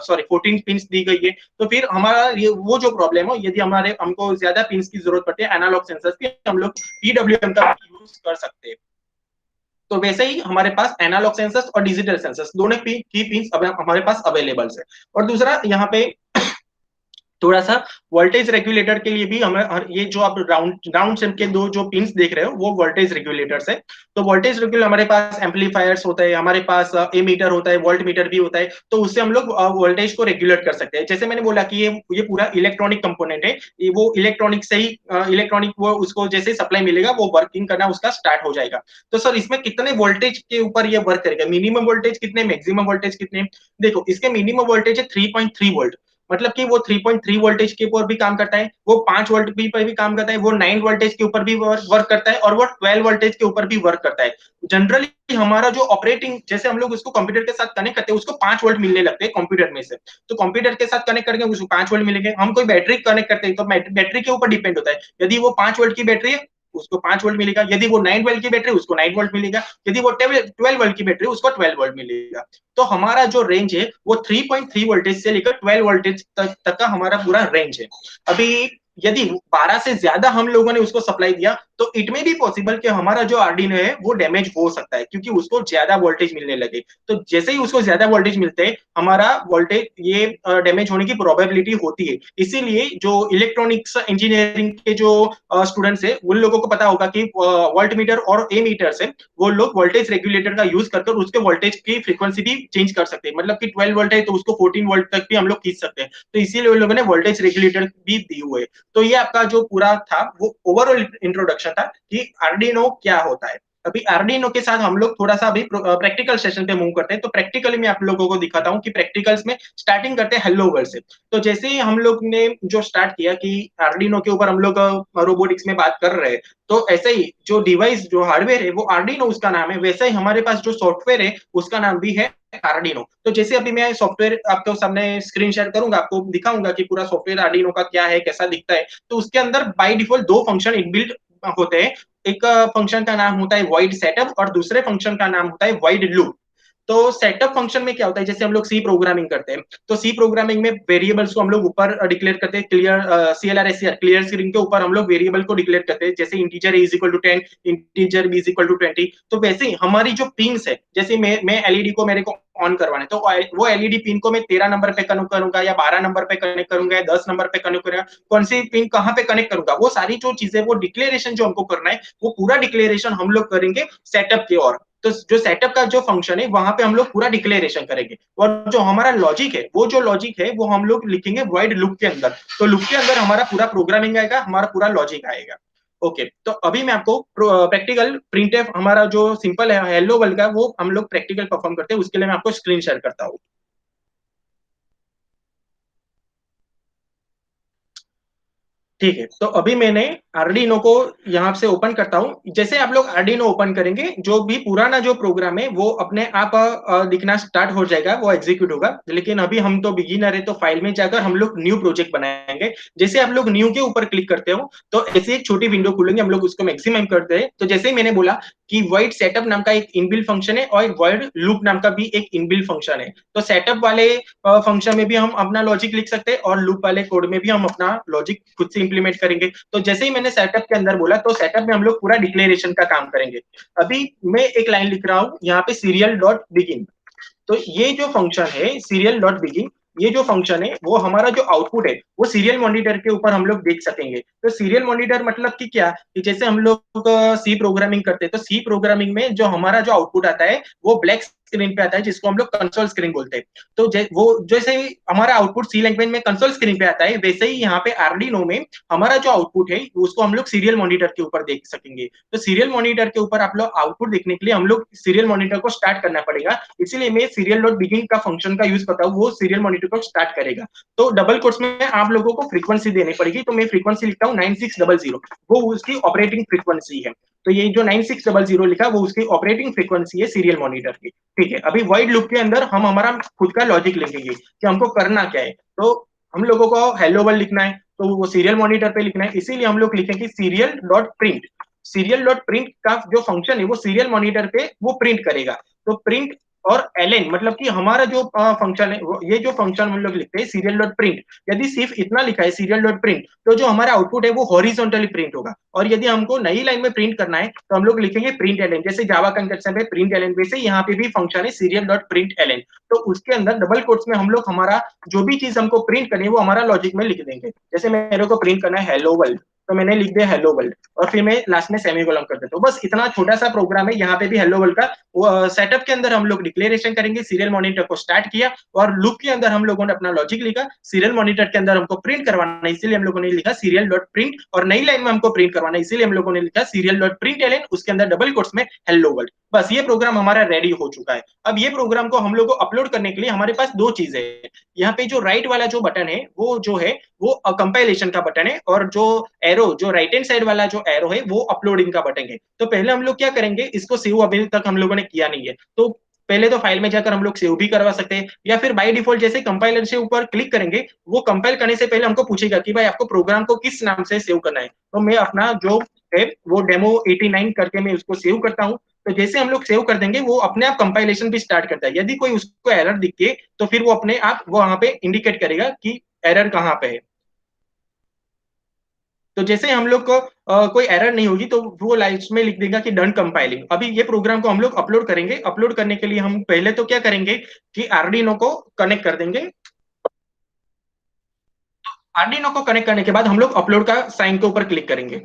सॉरी 14 पिन दी गई है। तो फिर हमारा ये वो जो प्रॉब्लम हो, यदि हमारे हमको ज्यादा पिन की जरूरत पड़ती है एनालॉग सेंसर्स की, हम लोग पीडब्ल्यूएम का यूज कर सकते हैं। तो वैसे ही हमारे पास एनालॉग सेंसर्स और डिजिटल सेंसर्स दोनों की पिन हमारे पास अवेलेबल है। और दूसरा यहाँ पे थोड़ा सा वोल्टेज रेगुलेटर के लिए भी हमें, ये जो आप राउंड राउंड शेप के दो जो पिंस देख रहे हो वो वोल्टेज रेगुलेटर्स है। तो वोल्टेज रेगुलेटर हमारे पास एम्पलीफायर्स होता है, हमारे पास ए मीटर होता है, वोल्ट मीटर भी होता है। तो उससे हम लोग वोल्टेज को रेगुलेट कर सकते हैं। जैसे मैंने बोला कि ये पूरा इलेक्ट्रॉनिक कंपोनेंट है, ये वो इलेक्ट्रॉनिक से ही इलेक्ट्रॉनिक वो उसको जैसे सप्लाई मिलेगा वो वर्किंग करना उसका स्टार्ट हो जाएगा। तो सर इसमें कितने वोल्टेज के ऊपर ये वर्क करेगा, मिनिमम वोल्टेज कितने, मैक्सिमम वोल्टेज कितने? देखो इसके मिनिमम वोल्टेज है 3.3 वोल्ट। मतलब कि वो 3.3 वोल्टेज के ऊपर भी काम करता है, वो 5 वोल्ट भी पर भी काम करता है, वो 9 वोल्टेज के ऊपर भी वर्क करता है और वो 12 वोल्टेज के ऊपर भी वर्क करता है। जनरली हमारा जो ऑपरेटिंग, जैसे हम लोग उसको कंप्यूटर के साथ कनेक्ट करते हैं उसको 5 वोल्ट मिलने लगते हैं कंप्यूटर में से। तो कंप्यूटर के साथ कनेक्ट करके उसको 5 वोल्ट मिलेंगे। हम कोई बैटरी कनेक्ट करते हैं तो बैटरी के ऊपर डिपेंड होता है, यदि वो 5 वोल्ट की बैटरी है उसको 5 वोल्ट मिलेगा, यदि वो 9 वोल्ट की बैटरी उसको 9 वोल्ट मिलेगा, यदि वो 12 वोल्ट की बैटरी उसको 12 वोल्ट मिलेगा। तो हमारा जो रेंज है वो 3.3 वोल्टेज से लेकर 12 वोल्टेज तक का हमारा पूरा रेंज है। अभी यदि 12 से ज्यादा हम लोगों ने उसको सप्लाई दिया तो इट में भी पॉसिबल कि हमारा जो आर्डिनो है वो डैमेज हो सकता है, क्योंकि उसको ज्यादा वोल्टेज मिलने लगे। तो जैसे ही उसको ज्यादा वोल्टेज मिलते हैं हमारा वोल्टेज ये डैमेज होने की प्रोबेबिलिटी होती है। इसीलिए जो इलेक्ट्रॉनिक्स इंजीनियरिंग के जो स्टूडेंट्स है उन लोगों को पता होगा कि वोल्ट मीटर और ए मीटर से वो लोग वोल्टेज रेगुलेटर का यूज करके उसके वोल्टेज की फ्रीक्वेंसी भी चेंज कर सकते हैं। मतलब कि 12 वोल्ट है तो उसको 14 वोल्ट तक भी हम लोग खींच सकते हैं। तो इसीलिए उन लोगों ने वोल्टेज रेगुलेटर भी दिए हुए। तो ये आपका जो पूरा था वो ओवरऑल इंट्रोडक्शन था कि आर्डिनो क्या होता है। अभी आर्डिनो के साथ हम लोग थोड़ा सा अभी प्रैक्टिकल सेशन पे मूव करते हैं। तो प्रैक्टिकली मैं आप लोगों को दिखाता हूँ कि प्रैक्टिकल्स में स्टार्टिंग करते हैं हेलो वर्ल्ड से। तो जैसे ही हम लोग ने जो स्टार्ट किया कि आर्डिनो के ऊपर हम लोग रोबोटिक्स में बात कर रहे हैं, तो ऐसे ही जो डिवाइस जो हार्डवेयर है वो आर्डिनो उसका नाम है, वैसे ही हमारे पास जो सॉफ्टवेयर है उसका नाम भी है आर्डिनो। तो जैसे अभी मैं सॉफ्टवेयर आपके सामने स्क्रीन शेयर करूंगा, आपको दिखाऊंगा कि पूरा सॉफ्टवेयर आर्डिनो का क्या है, कैसा दिखता है। तो उसके अंदर बाय डिफॉल्ट दो फंक्शन इनबिल्ट होते हैं। एक फंक्शन का नाम होता है वॉइड सेटअप और दूसरे फंक्शन का नाम होता है वॉइड लूप। तो सेटअप फंक्शन में क्या होता है, जैसे हम लोग सी प्रोग्रामिंग करते हैं, तो सी प्रोग्रामिंग में वेरिएबल्स को हम लोग ऊपर डिक्लेयर करते हैं, क्लियर CLR क्लियर स्क्रीन के ऊपर हम लोग वेरिएबल को डिक्लेयर करते हैं, जैसे integer is equal to 10, integer b is equal to 20। तो वैसे ही हमारी जो पिंस है, जैसे मैं एलईडी को मेरे को ऑन करवाना है, तो वो एलईडी पिन को मैं 13 नंबर पे कनेक्ट करूंगा या 12 नंबर पे कनेक्ट करूंगा या 10 नंबर पे कनेक्ट करूंगा, कौन सी पिन कहाँ पे कनेक्ट करूंगा, वो सारी जो चीजें, वो डिक्लेरेशन जो हमको करना है, वो पूरा डिक्लेरेशन हम लोग करेंगे सेटअप की ओर। तो जो सेटअप का जो फंक्शन है वहां पे हम लोग पूरा डिक्लेरेशन करेंगे, और जो हमारा लॉजिक है, वो जो लॉजिक है वो हम लोग लिखेंगे वॉइड लूप के अंदर। तो लूप के अंदर हमारा पूरा प्रोग्रामिंग आएगा, हमारा पूरा लॉजिक आएगा। ओके, तो अभी मैं आपको प्रैक्टिकल प्रिंटफ हमारा जो सिंपल है हेलो वर्ल्ड का, वो हम लोग प्रैक्टिकल परफॉर्म करते हैं, उसके लिए मैं आपको स्क्रीन शेयर करता हूँ। ठीक है, तो अभी मैंने आर्डिनो को यहाँ से ओपन करता हूँ। जैसे आप लोग आर्डिनो ओपन करेंगे, जो भी पुराना जो प्रोग्राम है वो अपने आप दिखना स्टार्ट हो जाएगा, वो एग्जीक्यूट होगा। लेकिन अभी हम तो बिगिनर है, तो फाइल में जाकर हम लोग न्यू प्रोजेक्ट बनाएंगे। जैसे आप लोग न्यू के ऊपर क्लिक करते हो, तो ऐसे एक छोटी विंडो खुलेंगे, हम लोग उसको मैक्सिमम करते हैं। तो जैसे ही मैंने बोला कि वॉइड सेटअप नाम का एक इनबिल्ट फंक्शन है और वॉइड लूप नाम का भी एक इनबिल्ट फंक्शन है। तो सेटअप वाले फंक्शन में भी हम अपना लॉजिक लिख सकते हैं और लूप वाले कोड में भी हम अपना लॉजिक खुद से इंप्लीमेंट करेंगे। तो जैसे ही मैंने सेटअप के अंदर बोला, तो सेटअप में हम लोग पूरा डिक्लेरेशन का काम करेंगे। अभी मैं एक लाइन लिख रहा हूं यहाँ पे, सीरियल डॉट बिगिन। तो ये जो फंक्शन है सीरियल डॉट बिगिन, ये जो फंक्शन है वो हमारा जो आउटपुट है वो सीरियल मॉनिटर के ऊपर हम लोग देख सकेंगे। तो सीरियल मॉनिटर मतलब कि क्या, कि जैसे हम लोग सी प्रोग्रामिंग करते हैं, तो सी प्रोग्रामिंग में जो हमारा जो आउटपुट आता है वो ब्लैक स्क्रीन पे आता है, जिसको हम लोग कंसोल स्क्रीन बोलते हैं। तो वो जैसे ही हमारा आउटपुट सी लैंग्वेज में कंसोल स्क्रीन पे आता है, वैसे ही यहाँ पे आर्डिनो में हमारा जो आउटपुट है उसको हम लोग सीरियल मॉनिटर के ऊपर देख सकेंगे। तो सीरियल मॉनिटर के ऊपर आप लोग आउटपुट देखने के लिए हम लोग सीरियल मॉनिटर को स्टार्ट करना पड़ेगा। इसीलिए मैं सीरियल डॉट बिगिन का फंक्शन का यूज करता हूँ, वो सीरियल मॉनिटर को स्टार्ट करेगा। तो डबल कोट्स में आप लोगों को फ्रीक्वेंसी देनी पड़ेगी, तो मैं फ्रीक्वेंसी लिखता हूँ 9600, वो उसकी ऑपरेटिंग फ्रीक्वेंसी है। तो ये जो 9600 लिखा, वो उसकी ऑपरेटिंग फ्रीक्वेंसी है सीरियल मॉनिटर की। ठीक है, अभी वाइड लूप के अंदर हम हमारा खुद का लॉजिक लिखेंगे कि हमको करना क्या है। तो हम लोगों को हेलो वर्ल्ड लिखना है, तो वो सीरियल मॉनिटर पे लिखना है, इसीलिए हम लोग लिखेंगे serial dot print. Serial dot print का जो फंक्शन है वो सीरियल मॉनिटर पे वो प्रिंट करेगा। तो प्रिंट और एलएन मतलब कि हमारा जो फंक्शन है, ये जो फंक्शन हम लोग लिखते हैं सीरियल डॉट प्रिंट, यदि सिर्फ इतना लिखा है सीरियल डॉट प्रिंट, तो जो हमारा आउटपुट है वो हॉरिजॉन्टली प्रिंट होगा। और यदि हमको नई लाइन में प्रिंट करना है, तो हम लोग लिखेंगे प्रिंट एलएन, जैसे जावा कंटेक्स्ट में प्रिंट एलएन, वैसे यहाँ पे भी फंक्शन है सीरियल डॉट प्रिंट एलएन। तो उसके अंदर डबल कोट्स में हम लोग हमारा जो भी चीज हमको प्रिंट करनी है वो हमारा लॉजिक में लिख देंगे। जैसे मेरे को प्रिंट करना है हेलो वर्ल्ड, तो मैंने लिख दिया हेलो वर्ल्ड, और फिर मैं लास्ट में सेमीकोलन कर देता हूँ। बस इतना छोटा सा प्रोग्राम है। यहाँ पे भी हेलो वर्ल्ड का सेटअप के अंदर हम लोग डिक्लेरेशन करेंगे, सीरियल मॉनिटर को स्टार्ट किया, और लूप के अंदर हम लोगों ने अपना लॉजिक लिखा। सीरियल मॉनिटर के अंदर हमको प्रिंट करवाना है, इसीलिए हम लोगों ने लिखा सीरियल डॉट प्रिंट, और नई लाइन में हमको प्रिंट करवाना है, इसीलिए हम लोगों ने लिखा सीरियल डॉट प्रिंट एलएन, उसके अंदर डबल कोट्स में हेलो वर्ल्ड। बस ये प्रोग्राम हमारा रेडी हो चुका है। अब ये प्रोग्राम को हम लोग को अपलोड करने के लिए हमारे पास दो चीजें हैं। यहाँ पे जो राइट वाला जो बटन है वो जो है वो कंपाइलेशन का बटन है, और जो एरो जो राइट हैंड साइड वाला जो एरो है वो अपलोडिंग का बटन है। तो पहले हम लोग क्या करेंगे, इसको सेव अभी तक हम लोगों ने किया नहीं है, तो पहले तो फाइल में जाकर हम लोग सेव भी करवा सकते हैं, या फिर बाय डिफॉल्ट जैसे कंपाइलर से ऊपर क्लिक करेंगे, वो कंपाइल करने से पहले हमको पूछेगा कि भाई आपको प्रोग्राम को किस नाम से सेव करना है। तो मैं अपना जो है वो डेमो 89 करके मैं उसको सेव करता हूँ। तो जैसे हम लोग सेव कर देंगे, वो अपने आप कंपाइलेशन भी स्टार्ट करता है। यदि कोई उसको एरर दिखे, तो फिर वो अपने आप वो वहां पे इंडिकेट करेगा कि एरर कहाँ पे है। तो जैसे हम लोग को कोई एरर नहीं होगी, तो वो लाइस्ट में लिख देगा कि डन कंपाइलिंग। अभी ये प्रोग्राम को हम लोग अपलोड करेंगे। अपलोड करने के लिए हम पहले तो क्या करेंगे कि आर्डिनो को कनेक्ट कर देंगे। आर्डिनो को कनेक्ट करने के बाद हम लोग अपलोड का साइन के ऊपर क्लिक करेंगे।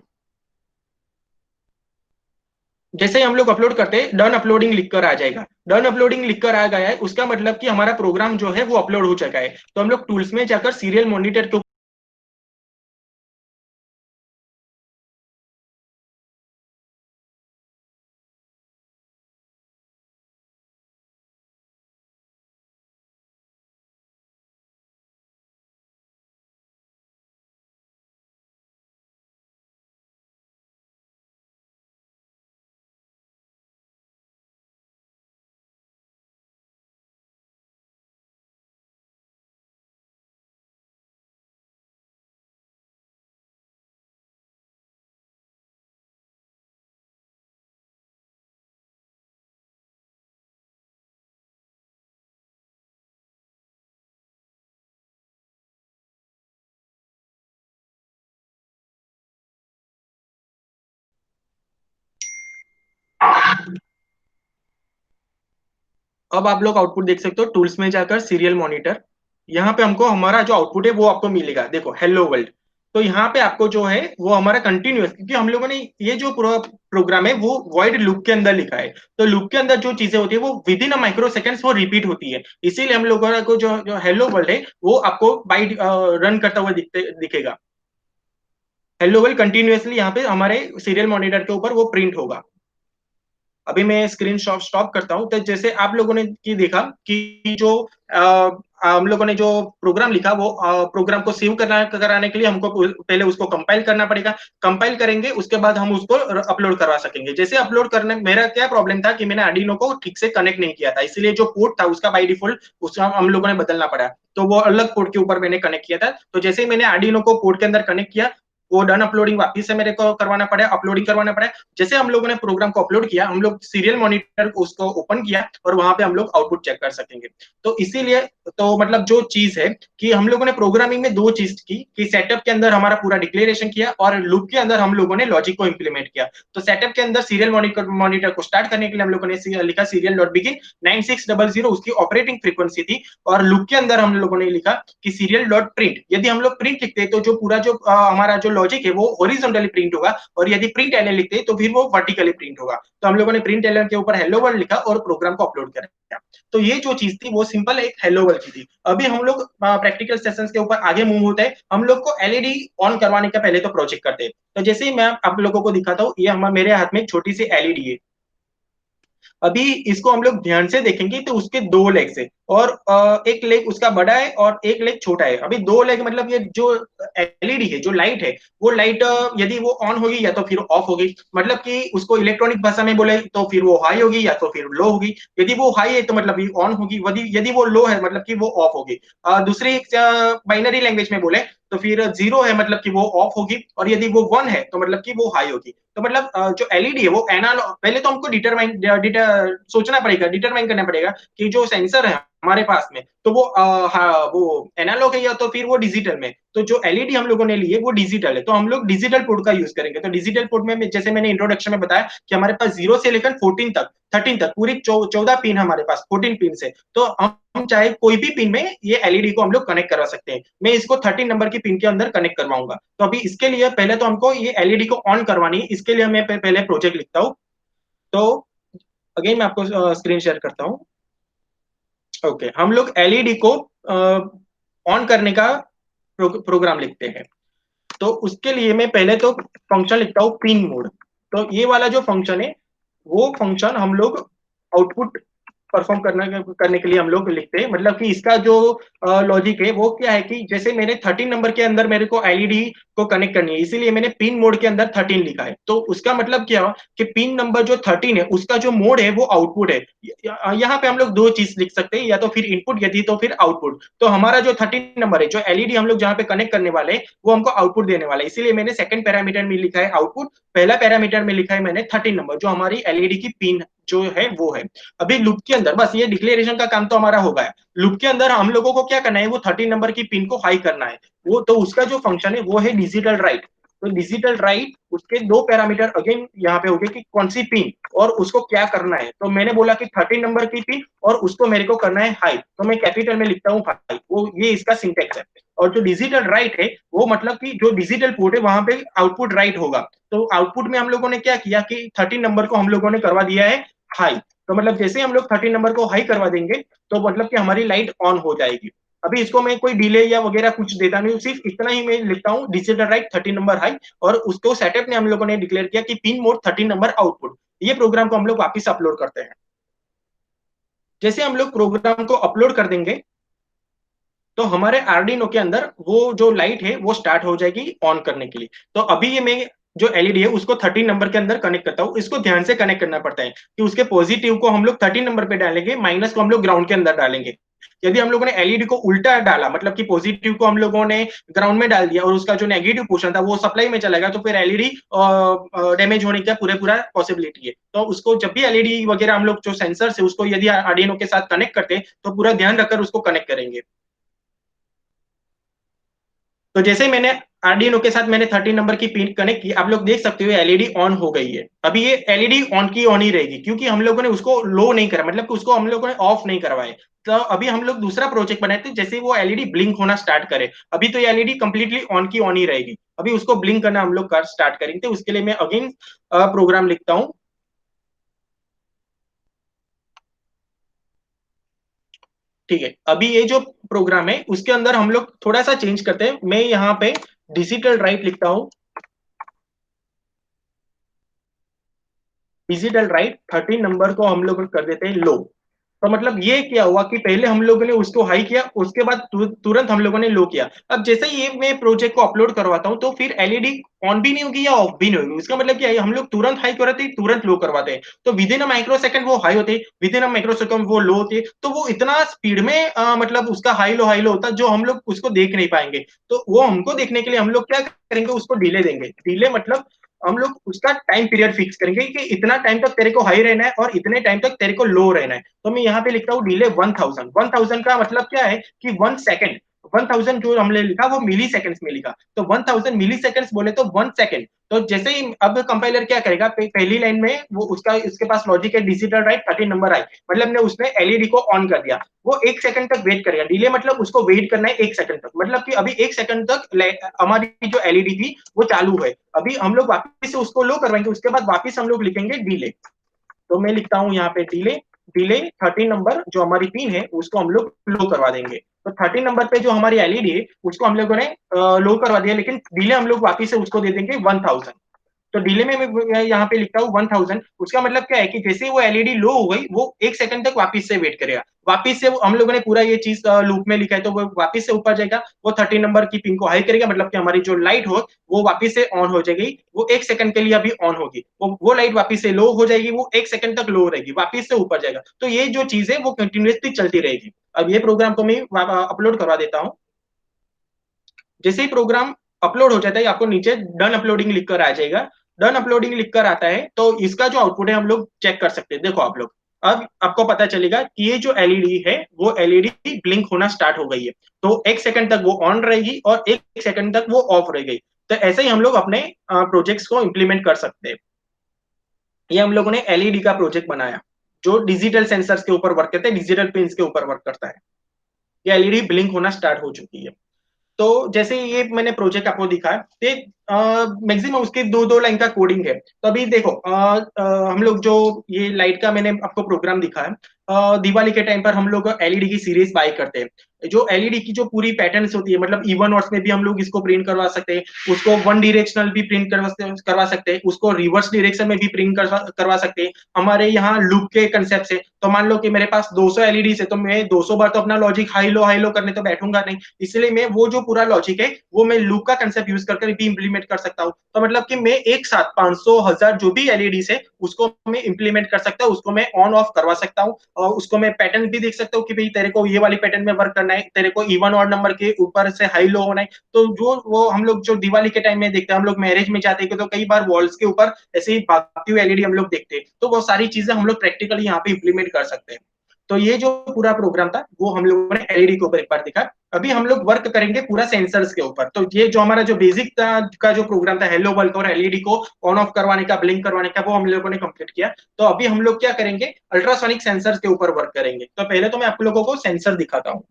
जैसे ही हम लोग अपलोड करते हैं, डन अपलोडिंग लिखकर आ जाएगा। डन अपलोडिंग लिखकर आ गया है, उसका मतलब कि हमारा प्रोग्राम जो है वो अपलोड हो चुका है। तो हम लोग टूल्स में जाकर सीरियल मॉनिटर के अब आप लोग आउटपुट देख सकते हो, टूल्स में जाकर सीरियल मॉनिटर, यहाँ पे हमको हमारा जो आउटपुट है वो आपको मिलेगा, देखो हेलो वर्ल्ड। तो यहाँ पे आपको जो है वो हमारा कंटिन्यूअस, क्योंकि हम लोगों ने ये जो प्रोग्राम है वो वॉइड लूप के अंदर लिखा है, तो लूप के अंदर जो चीजें होती है वो with in a micro seconds वो रिपीट होती है, इसीलिए हम लोगों को जो जो हेलो वर्ल्ड है वो आपको बाई रन करता हुआ दिखेगा। हेलो वर्ल्ड कंटिन्यूअसली यहाँ पे हमारे सीरियल मॉनिटर के ऊपर वो प्रिंट होगा। अभी मैं स्क्रीन शॉट स्टॉप करता हूं, तो जैसे आप लोगों ने की देखा कि जो हम लोगों ने जो प्रोग्राम लिखा वो प्रोग्राम को सेव कराने के लिए हमको पहले उसको कंपाइल करना पड़ेगा, कंपाइल करेंगे उसके बाद हम उसको अपलोड करवा सकेंगे। जैसे अपलोड करने, मेरा क्या प्रॉब्लम था कि मैंने आर्डिनो को ठीक से कनेक्ट नहीं किया था, इसलिए जो पोर्ट था उसका बाय डिफॉल्ट उसका हम लोगों ने बदलना पड़ा, तो वो अलग पोर्ट के ऊपर मैंने कनेक्ट किया था। तो जैसे ही मैंने आर्डिनो को पोर्ट के अंदर कनेक्ट किया, वो डन अपलोडिंग वापिस से मेरे को करवाना पड़ा, अपलोडिंग करवाना पड़ा। जैसे हम लोगों ने प्रोग्राम को अपलोड किया, हम लोग सीरियल मॉनिटर उसको ओपन किया और वहां पे हम लोग आउटपुट चेक कर सकेंगे। तो इसीलिए, तो मतलब जो चीज है कि हम लोगों ने प्रोग्रामिंग में दो चीज की कि सेटअप के अंदर हमारा पूरा डिक्लेरेशन किया और लूप के अंदर हम लोगों ने लॉजिक को इंप्लीमेंट किया। तो सेटअप के अंदर सीरियल मॉनिटर को स्टार्ट करने के लिए हम लोगों ने लिखा सीरियल डॉट बिगिन 9600, उसकी ऑपरेटिंग फ्रीक्वेंसी थी। और लूप के अंदर हम लोगों ने लिखा कि सीरियल डॉट प्रिंट, यदि हम लोग प्रिंट लिखते हैं तो जो पूरा जो हमारा जो लॉजिक है वो हॉरिजॉन्टली प्रिंट होगा, और यदि प्रिंट एलएन लिखते हैं तो फिर वो वर्टिकली प्रिंट होगा। तो हम लोगों ने प्रिंट एलएन के ऊपर हेलो वर्ल्ड लिखा और प्रोग्राम को अपलोड किया। तो ये जो चीज थी वो सिंपल एक हेलो वर्ल्ड की थी। अभी हम लोग प्रैक्टिकल सेशंस के ऊपर आगे मूव होते हैं। हम लोग को एलईडी ऑन करवाने का पहले तो प्रोजेक्ट करते हैं। तो जैसे ही मैं आप लोगों को दिखाता हूँ, ये हमारे मेरे हाथ में एक छोटी सी एलईडी है। अभी इसको हम लोग ध्यान से देखेंगे तो उसके दो लेग्स है, और एक लेग उसका बड़ा है और एक लेग छोटा है। अभी दो लेग मतलब ये जो एलईडी है, जो लाइट है, वो लाइट यदि वो ऑन होगी या तो फिर ऑफ होगी, मतलब कि उसको इलेक्ट्रॉनिक भाषा में बोले तो फिर वो हाई होगी या तो फिर लो होगी। यदि वो हाई है तो मतलब ये ऑन होगी, यदि वो लो है मतलब कि वो ऑफ होगी। दूसरी बाइनरी लैंग्वेज में बोले तो फिर जीरो है मतलब कि वो ऑफ होगी, और यदि वो वन है तो मतलब कि वो हाई होगी। तो मतलब जो एलईडी है वो एनालॉग, पहले तो हमको सोचना पड़ेगा, डिटरमाइन करना पड़ेगा कि जो सेंसर है हमारे पास में तो वो वो एनालॉग है या तो फिर वो डिजिटल में। तो जो एलईडी हम लोगों ने ली है वो डिजिटल है, तो हम लोग डिजिटल पोर्ट का यूज करेंगे। तो डिजिटल पोर्ट में जैसे मैंने इंट्रोडक्शन में बताया कि हमारे पास 0 से लेकर 14 तक 13 तक पूरी 14 पिन हमारे पास, 14 पिन से। तो हम चाहे कोई भी पिन में ये एलईडी को हम लोग कनेक्ट करवा सकते हैं। मैं इसको 13 नंबर की पिन के अंदर कनेक्ट करवाऊंगा। तो अभी इसके लिए पहले तो हमको ये एलईडी को ऑन करवानी है, इसके लिए मैं पहले प्रोजेक्ट लिखता हूँ। तो अगेन मैं आपको स्क्रीन शेयर करता हूँ। ओके, हम लोग एलईडी को ऑन करने का प्रोग्राम लिखते हैं। तो उसके लिए मैं पहले तो फंक्शन लिखता हूँ पिन मोड। तो ये वाला जो फंक्शन है वो फंक्शन हम लोग आउटपुट परफॉर्म करने के लिए हम लोग लिखते हैं। मतलब कि इसका जो लॉजिक है वो क्या है कि जैसे मेरे 13 नंबर के अंदर मेरे को एलईडी को कनेक्ट करनी है, इसीलिए मैंने पिन मोड के अंदर 13 लिखा है। तो उसका मतलब क्या हुआ कि पिन नंबर जो 13 है उसका जो मोड है वो आउटपुट है। यहाँ पे हम लोग दो चीज लिख सकते हैं, या तो फिर इनपुट यदि तो फिर आउटपुट। तो हमारा जो 13 नंबर है, जो एलईडी हम लोग जहाँ पे कनेक्ट करने वाले हैं वो हमको आउटपुट देने वाला है, इसीलिए मैंने सेकंड पैरामीटर में लिखा है आउटपुट, पहला पैरामीटर में लिखा है मैंने 13 नंबर जो हमारी एलईडी की पिन जो है वो है। अभी लूप के अंदर बस ये डिक्लेरेशन का काम तो हमारा हो गया। लूप के अंदर हम लोगों को क्या करना है, वो 13 नंबर की पिन को हाई करना है। वो तो उसका जो फंक्शन है वो है डिजिटल राइट। तो डिजिटल राइट उसके दो पैरामीटर अगेन यहाँ पे हो गए कि कौन सी पिन और उसको क्या करना है। तो मैंने बोला कि 13 नंबर की पिन और उसको मेरे को करना है हाई, तो मैं कैपिटल में लिखता हूँ हाई, वो ये इसका सिंटेक्स है। और जो डिजिटल राइट है वो मतलब कि जो डिजिटल पोर्ट है वहां पे आउटपुट राइट होगा। तो आउटपुट में हम लोगों ने क्या किया कि 13 नंबर को हम लोगों ने करवा दिया है हाई। तो मतलब जैसे हम लोग 13 नंबर को हाई करवा देंगे तो मतलब कि हमारी लाइट ऑन हो जाएगी। अभी इसको मैं कोई डिले या वगैरह कुछ देता नहीं, सिर्फ इतना ही मैं लिखता हूँ डिजिटल राइट 13 नंबर हाई। और उसको सेटअप ने हम लोगों ने डिक्लेयर किया कि पिन मोड 13 नंबर आउटपुट। ये प्रोग्राम को हम लोग वापिस अपलोड करते हैं। जैसे हम लोग प्रोग्राम को अपलोड कर देंगे तो हमारे आर्डिनो के अंदर वो जो लाइट है वो स्टार्ट हो जाएगी ऑन करने के लिए। तो अभी ये मैं जो एलईडी है उसको 13 नंबर के अंदर कनेक्ट करता हूँ। इसको ध्यान से कनेक्ट करना पड़ता है कि उसके पॉजिटिव को हम लोग 13 नंबर पे डालेंगे, माइनस को हम लोग ग्राउंड के अंदर डालेंगे। यदि हम लोगों ने एलईडी को उल्टा डाला, मतलब कि पॉजिटिव को हम लोगों ने ग्राउंड में डाल दिया और उसका जो नेगेटिव पोर्शन था वो सप्लाई में चला गया, तो फिर एलईडी डैमेज होने का पूरे पूरा पॉसिबिलिटी है। तो उसको जब भी एलईडी वगैरह हम लोग जो सेंसर है उसको यदि आर्डिनो के साथ कनेक्ट करते हैं तो पूरा ध्यान रखकर उसको कनेक्ट करेंगे। तो जैसे मैंने आर्डिनो के साथ मैंने 13 नंबर की पिन कनेक्ट की, आप लोग देख सकते हो एलईडी ऑन हो गई है। अभी ये एलईडी ऑन की ऑन ही रहेगी, क्योंकि हम लोगों ने उसको लो नहीं करा, मतलब कि उसको हम लोगों ने ऑफ नहीं करवाए। तो अभी हम लोग दूसरा प्रोजेक्ट बनाए थे, जैसे वो एलईडी ब्लिंक होना स्टार्ट करे, अभी तो ये एलईडी कंप्लीटली ऑन की ऑन ही रहेगी, अभी उसको ब्लिंक करना हम लोग कर स्टार्ट करेंगे। तो उसके लिए मैं अगेन प्रोग्राम लिखता हूँ। ठीक है, अभी ये जो प्रोग्राम है उसके अंदर हम लोग थोड़ा सा चेंज करते हैं। मैं यहाँ पे डिजिटल राइट लिखता हूँ, डिजिटल राइट 13 नंबर को हम लोग कर देते हैं लो। तो मतलब ये क्या हुआ कि पहले हम लोगों ने उसको हाई किया, उसके बाद तुरंत हम लोगों ने लो किया। अब जैसे ही ये मैं प्रोजेक्ट को अपलोड करवाता हूँ तो फिर एलईडी ऑन भी नहीं होगी या ऑफ भी नहीं होगी। इसका मतलब क्या है, हम लोग तुरंत हाई करते हैं, तुरंत लो करवाते हैं, तो with in a micro second वो हाई होते, with in a micro second वो लो होते। तो वो इतना स्पीड में मतलब उसका हाई लो होता, जो हम लोग उसको देख नहीं पाएंगे। तो वो हमको देखने के लिए हम लोग क्या करेंगे, उसको डिले देंगे। डिले मतलब हम लोग उसका टाइम पीरियड फिक्स करेंगे कि इतना टाइम तक तेरे को हाई रहना है और इतने टाइम तक तेरे को लो रहना है। तो मैं यहाँ पे लिखता हूँ डिले 1000। 1000 का मतलब क्या है कि 1 सेकेंड, 1000 जो हमने लिखा वो मिली सेकेंड्स में लिखा, तो 1000 मिली सेकेंड्स बोले तो 1 सेकेंड। तो जैसे ही अब कंपाइलर क्या करेगा, पहली लाइन में वो उसका उसके पास लॉजिक है डिजिटल राइट 13 नंबर आई, मतलब ने उसने एलईडी को ऑन कर दिया, वो 1 सेकंड तक वेट करेगा। डिले मतलब उसको वेट करना है 1 सेकंड तक, मतलब कि अभी 1 सेकंड तक हमारी जो एलईडी थी वो चालू है। अभी हम लोग वापिस से उसको लो करवाएंगे, उसके बाद वापिस हम लोग लिखेंगे डिले। तो मैं लिखता हूँ यहाँ पे डिले, डिले 13 नंबर जो हमारी पिन है उसको हम लोग लो करवा देंगे। तो 13 नंबर पे जो हमारी एलईडी है उसको हम लोगों ने लो करवा दिया, लेकिन डिले हम लोग वापिस से उसको दे देंगे 1000। तो डिले में मैं यहाँ पे लिखता हूँ 1000। उसका मतलब क्या है कि जैसे वो एलईडी लो हो गई वो 1 सेकंड तक वापिस से वेट करेगा, वापिस से हम लोगों ने पूरा ये चीज लूप में लिखा है, तो वो वापिस से ऊपर जाएगा, वो 13 नंबर की पिन को हाई करेगा, मतलब कि हमारी जो लाइट हो वो वापिस से ऑन हो जाएगी, वो 1 सेकंड के लिए अभी ऑन होगी, वो लाइट वापिस से लो हो जाएगी, वो 1 सेकंड तक लो रहेगी, वापिस से ऊपर जाएगा। तो ये जो चीज है वो कंटिन्यूसली चलती रहेगी। अब ये प्रोग्राम को मैं अपलोड करवा देता हूँ। जैसे ही प्रोग्राम अपलोड हो जाता है आपको नीचे डन अपलोडिंग लिखकर आ जाएगा। डन अपलोडिंग लिखकर आता है तो इसका जो आउटपुट है हम लोग चेक कर सकते हैं। देखो आप लोग, अब आपको पता चलेगा कि ये जो एलईडी है वो एलईडी ब्लिंक होना स्टार्ट हो गई है। तो 1 सेकंड तक वो ऑन रहेगी और 1 सेकंड तक वो ऑफ रह गई। तो ऐसे ही हम लोग अपने प्रोजेक्ट्स को इम्प्लीमेंट कर सकते हैं। ये हम लोगों ने एलईडी का प्रोजेक्ट बनाया जो डिजिटल सेंसर्स के ऊपर वर्क करता है, डिजिटल पिंस के ऊपर वर्क करता है। ये एलईडी ब्लिंक होना स्टार्ट हो चुकी है। तो जैसे ये मैंने प्रोजेक्ट आपको दिखाया, मैक्सिमम उसके दो दो लाइन का कोडिंग है। तो अभी देखो हम लोग जो ये लाइट का मैंने आपको प्रोग्राम दिखाया, दिवाली के टाइम पर हम लोग एलईडी की सीरीज बाय करते हैं। जो एलईडी की जो पूरी पैटर्न्स होती है, मतलब इवन ऑड्स में भी हम लोग इसको प्रिंट करवा सकते हैं, उसको वन डायरेक्शनल भी प्रिंट करवा सकते हैं, उसको रिवर्स डायरेक्शन में भी प्रिंट करवा सकते हैं। हमारे यहाँ लूप के कंसेप्ट से, तो मान लो कि मेरे पास 200 एलईडी है, तो मैं 200 बार तो अपना लॉजिक हाई लो करने तो बैठूंगा नहीं, इसलिए मैं वो जो पूरा लॉजिक है वो मैं लूप का कंसेप्ट यूज करके भी इंप्लीमेंट कर सकता हूँ। तो मतलब कि मैं एक साथ 500 1000 जो भी एलईडी है उसको मैं इंप्लीमेंट कर सकता हूँ, उसको मैं ऑन ऑफ करवा सकता हूँ, और उसको मैं पैटर्न भी देख सकता हूँ कि भाई तेरे को ये वाली पैटर्न में वर्क करना है, तेरे को इवन और नंबर के ऊपर से हाई लो होना है। तो जो वो हम लोग जो दिवाली के टाइम में देखते हैं, हम लोग मैरिज में जाते हैं तो कई बार वॉल्स के ऊपर ऐसे ही भागती हुई एलईडी हम लोग देखते हैं, तो वो सारी चीजें हम लोग प्रैक्टिकली यहाँ पे इंप्लीमेंट कर सकते हैं। तो ये जो पूरा प्रोग्राम था वो हम लोगों ने एलईडी के ऊपर एक बार देखा। अभी हम लोग वर्क करेंगे पूरा सेंसर्स के ऊपर। तो ये जो हमारा जो बेसिक का जो प्रोग्राम था हेलो वर्ल्ड और एलईडी को ऑन ऑफ करवाने का, ब्लिंक करवाने का, वो हम लोगों ने कंप्लीट किया। तो अभी हम लोग क्या करेंगे, अल्ट्रासोनिक सेंसर्स के ऊपर वर्क करेंगे। तो पहले तो मैं आप लोगों को सेंसर दिखाता हूँ।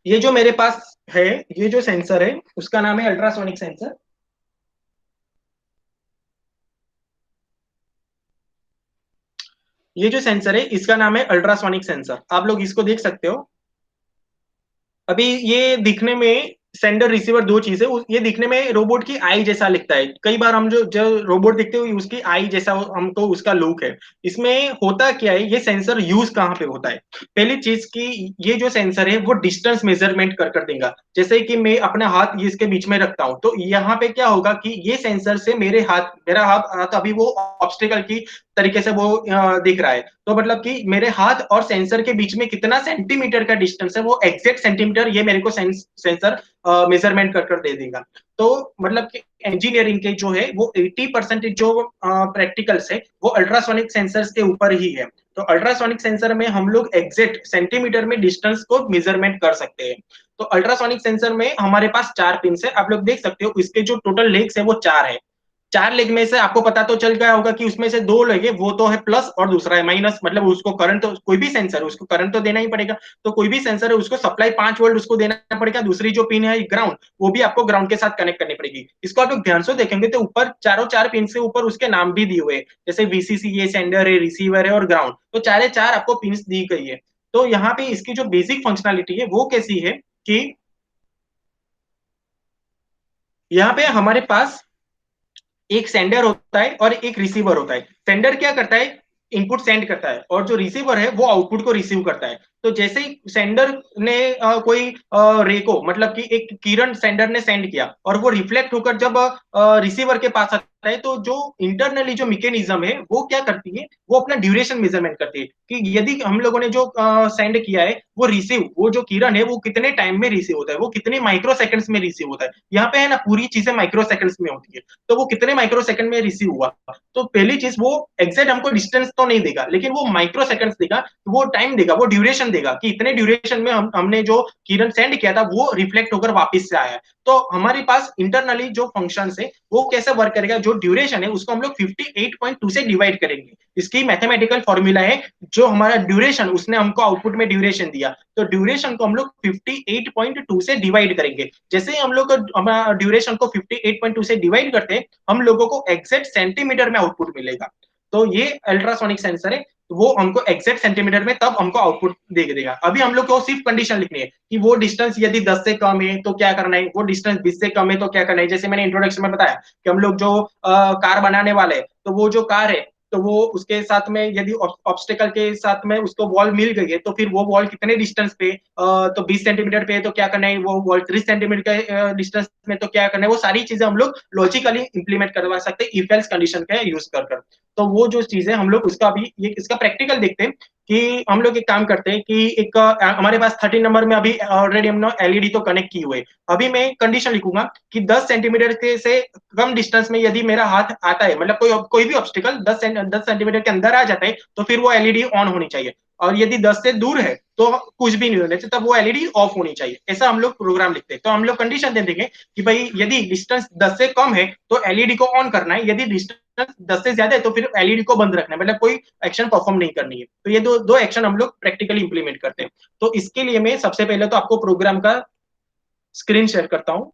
ये जो मेरे पास है, ये जो सेंसर है उसका नाम है अल्ट्रासोनिक सेंसर। ये जो सेंसर है इसका नाम है अल्ट्रासोनिक सेंसर, आप लोग इसको देख सकते हो। अभी ये दिखने में सेंडर रिसीवर दो चीज है, ये दिखने में रोबोट की आई जैसा लिखता है। कई बार हम जो जो रोबोट देखते हो उसकी आई जैसा हमको उसका लुक है। इसमें होता क्या है, ये सेंसर यूज कहाँ पे होता है। पहली चीज की, ये जो सेंसर है वो डिस्टेंस मेजरमेंट कर देगा। जैसे कि मैं अपना हाथ ये इसके बीच में रखता हूँ, तो यहाँ पे क्या होगा कि ये सेंसर से मेरा हाथ अभी वो ऑब्स्टेकल की तरीके से वो दिख रहा है। तो मतलब कि मेरे हाथ और सेंसर के बीच में कितना सेंटीमीटर का डिस्टेंस है, वो एग्जैक्ट सेंटीमीटर ये मेरे को सेंसर मेजरमेंट कर कर दे देगा। तो मतलब कि इंजीनियरिंग के जो है वो 80% जो प्रैक्टिकल्स है वो अल्ट्रासोनिक सेंसर्स के ऊपर ही है। तो अल्ट्रासोनिक सेंसर में हम लोग एग्जैक्ट सेंटीमीटर में डिस्टेंस को मेजरमेंट कर सकते हैं। तो अल्ट्रासोनिक सेंसर में हमारे पास 4 पिन है, आप लोग देख सकते हो। इसके जो टोटल लेग्स है वो 4 है। 4 लेग में से आपको पता तो चल गया होगा कि उसमें से 2 लेग है वो तो है प्लस और दूसरा है माइनस। मतलब उसको करंट, तो कोई भी सेंसर है उसको करंट तो देना ही पड़ेगा। तो कोई भी सेंसर है उसको सप्लाई 5 वोल्ट उसको देना पड़ेगा। दूसरी जो पिन है ग्राउंड, वो भी आपको ग्राउंड के साथ कनेक्ट करनी पड़ेगी। इसको आप लोग ध्यान से देखेंगे तो ऊपर चारों 4 पिन से ऊपर उसके नाम भी दिए हुए हैं, जैसे वीसीसी ये सेंडर है, रिसीवर है और ग्राउंड। तो 4 आपको पिन दी गई है। तो यहाँ पे इसकी जो बेसिक फंक्शनलिटी है वो कैसी है कि यहाँ पे हमारे पास एक सेंडर होता है और एक रिसीवर होता है। सेंडर क्या करता है, इनपुट सेंड करता है, और जो रिसीवर है वो आउटपुट को रिसीव करता है। तो जैसे ही सेंडर ने कोई रे को, मतलब कि एक किरण सेंडर ने सेंड किया और वो रिफ्लेक्ट होकर जब रिसीवर के पास आता है, तो जो इंटरनली जो मैकेनिज्म है वो क्या करती है, वो अपना ड्यूरेशन मेजरमेंट करती है कि यदि हम लोगों ने जो सेंड किया है वो रिसीव, वो जो किरण है वो कितने टाइम में रिसीव होता है, वो कितने माइक्रो सेकंड्स में रिसीव होता है। यहाँ पे है ना पूरी चीजें माइक्रो सेकंड्स में होती है। तो वो कितने माइक्रो सेकंड में रिसीव हुआ। तो पहली चीज, वो एग्जैक्ट हमको डिस्टेंस तो नहीं देगा, लेकिन वो माइक्रो सेकंड्स देगा, वो टाइम देगा, वो ड्यूरेशन देगा कि इतने ड्यूरेशन में हमने जो किरण सेंड किया था वो रिफ्लेक्ट होकर वापस से आया। तो हमारे पास इंटरनली जो फंक्शन है वो कैसे वर्क करेगा, जो ड्यूरेशन है उसको हम लोग 58.2 से डिवाइड करेंगे। इसकी मैथमेटिकल फॉर्मूला है, जो हमारा ड्यूरेशन उसने हमको आउटपुट में ड्यूरेशन दिया, तो ड्यूरेशन को हम लोग 58.2 से डिवाइड करेंगे। जैसे ही हम लोग ड्यूरेशन को 58.2 से डिवाइड करते हैं, हम लोगों को एग्जैक्ट सेंटीमीटर में आउटपुट मिलेगा। तो ये अल्ट्रासोनिक सेंसर है, वो हमको एग्जैक्ट सेंटीमीटर में तब हमको आउटपुट दे देगा। अभी हम लोग को सिर्फ कंडीशन लिखनी है कि वो डिस्टेंस यदि 10 से कम है तो क्या करना है, वो डिस्टेंस 20 से कम है तो क्या करना है। जैसे मैंने इंट्रोडक्शन में बताया कि हम लोग जो कार बनाने वाले हैं, तो वो जो कार है, तो वो उसके साथ में यदि ऑब्स्टेकल के साथ में उसको वॉल मिल गई है, तो फिर वो वॉल कितने डिस्टेंस पे, तो 20 सेंटीमीटर पे है तो क्या करना है, वो वॉल 30 सेंटीमीटर के डिस्टेंस में तो क्या करना है। वो सारी चीजें हम लोग लॉजिकली इंप्लीमेंट करवा सकते हैं इफ एल्स कंडीशन का यूज कर कर। तो वो जो चीजें हम लोग उसका भी ये इसका प्रैक्टिकल देखते हैं कि हम लोग एक काम करते हैं कि एक हमारे पास 13 नंबर में अभी ऑलरेडी हमने एलईडी तो कनेक्ट किए हुए। अभी मैं कंडीशन लिखूंगा कि 10 सेंटीमीटर के से कम डिस्टेंस में यदि मेरा हाथ आता है, मतलब कोई भी ऑब्स्टिकल 10 सेंटीमीटर के अंदर आ जाता है, तो फिर वो एलईडी ऑन होनी चाहिए। और यदि 10 से दूर है तो कुछ भी नहीं होने चाहिए, तब वो एलईडी ऑफ होनी चाहिए। ऐसा हम लोग प्रोग्राम लिखते हैं। तो हम लोग कंडीशन दे देंगे कि भाई यदि डिस्टेंस 10 से कम है तो एलईडी को ऑन करना है, यदि डिस्टेंस 10 से ज्यादा है तो फिर एलईडी को बंद रखना है, मतलब कोई एक्शन परफॉर्म नहीं करनी है। तो ये दो दो एक्शन हम लोग प्रैक्टिकली इंप्लीमेंट करते हैं। तो इसके लिए मैं सबसे पहले तो आपको प्रोग्राम का स्क्रीन शेयर करता हूं।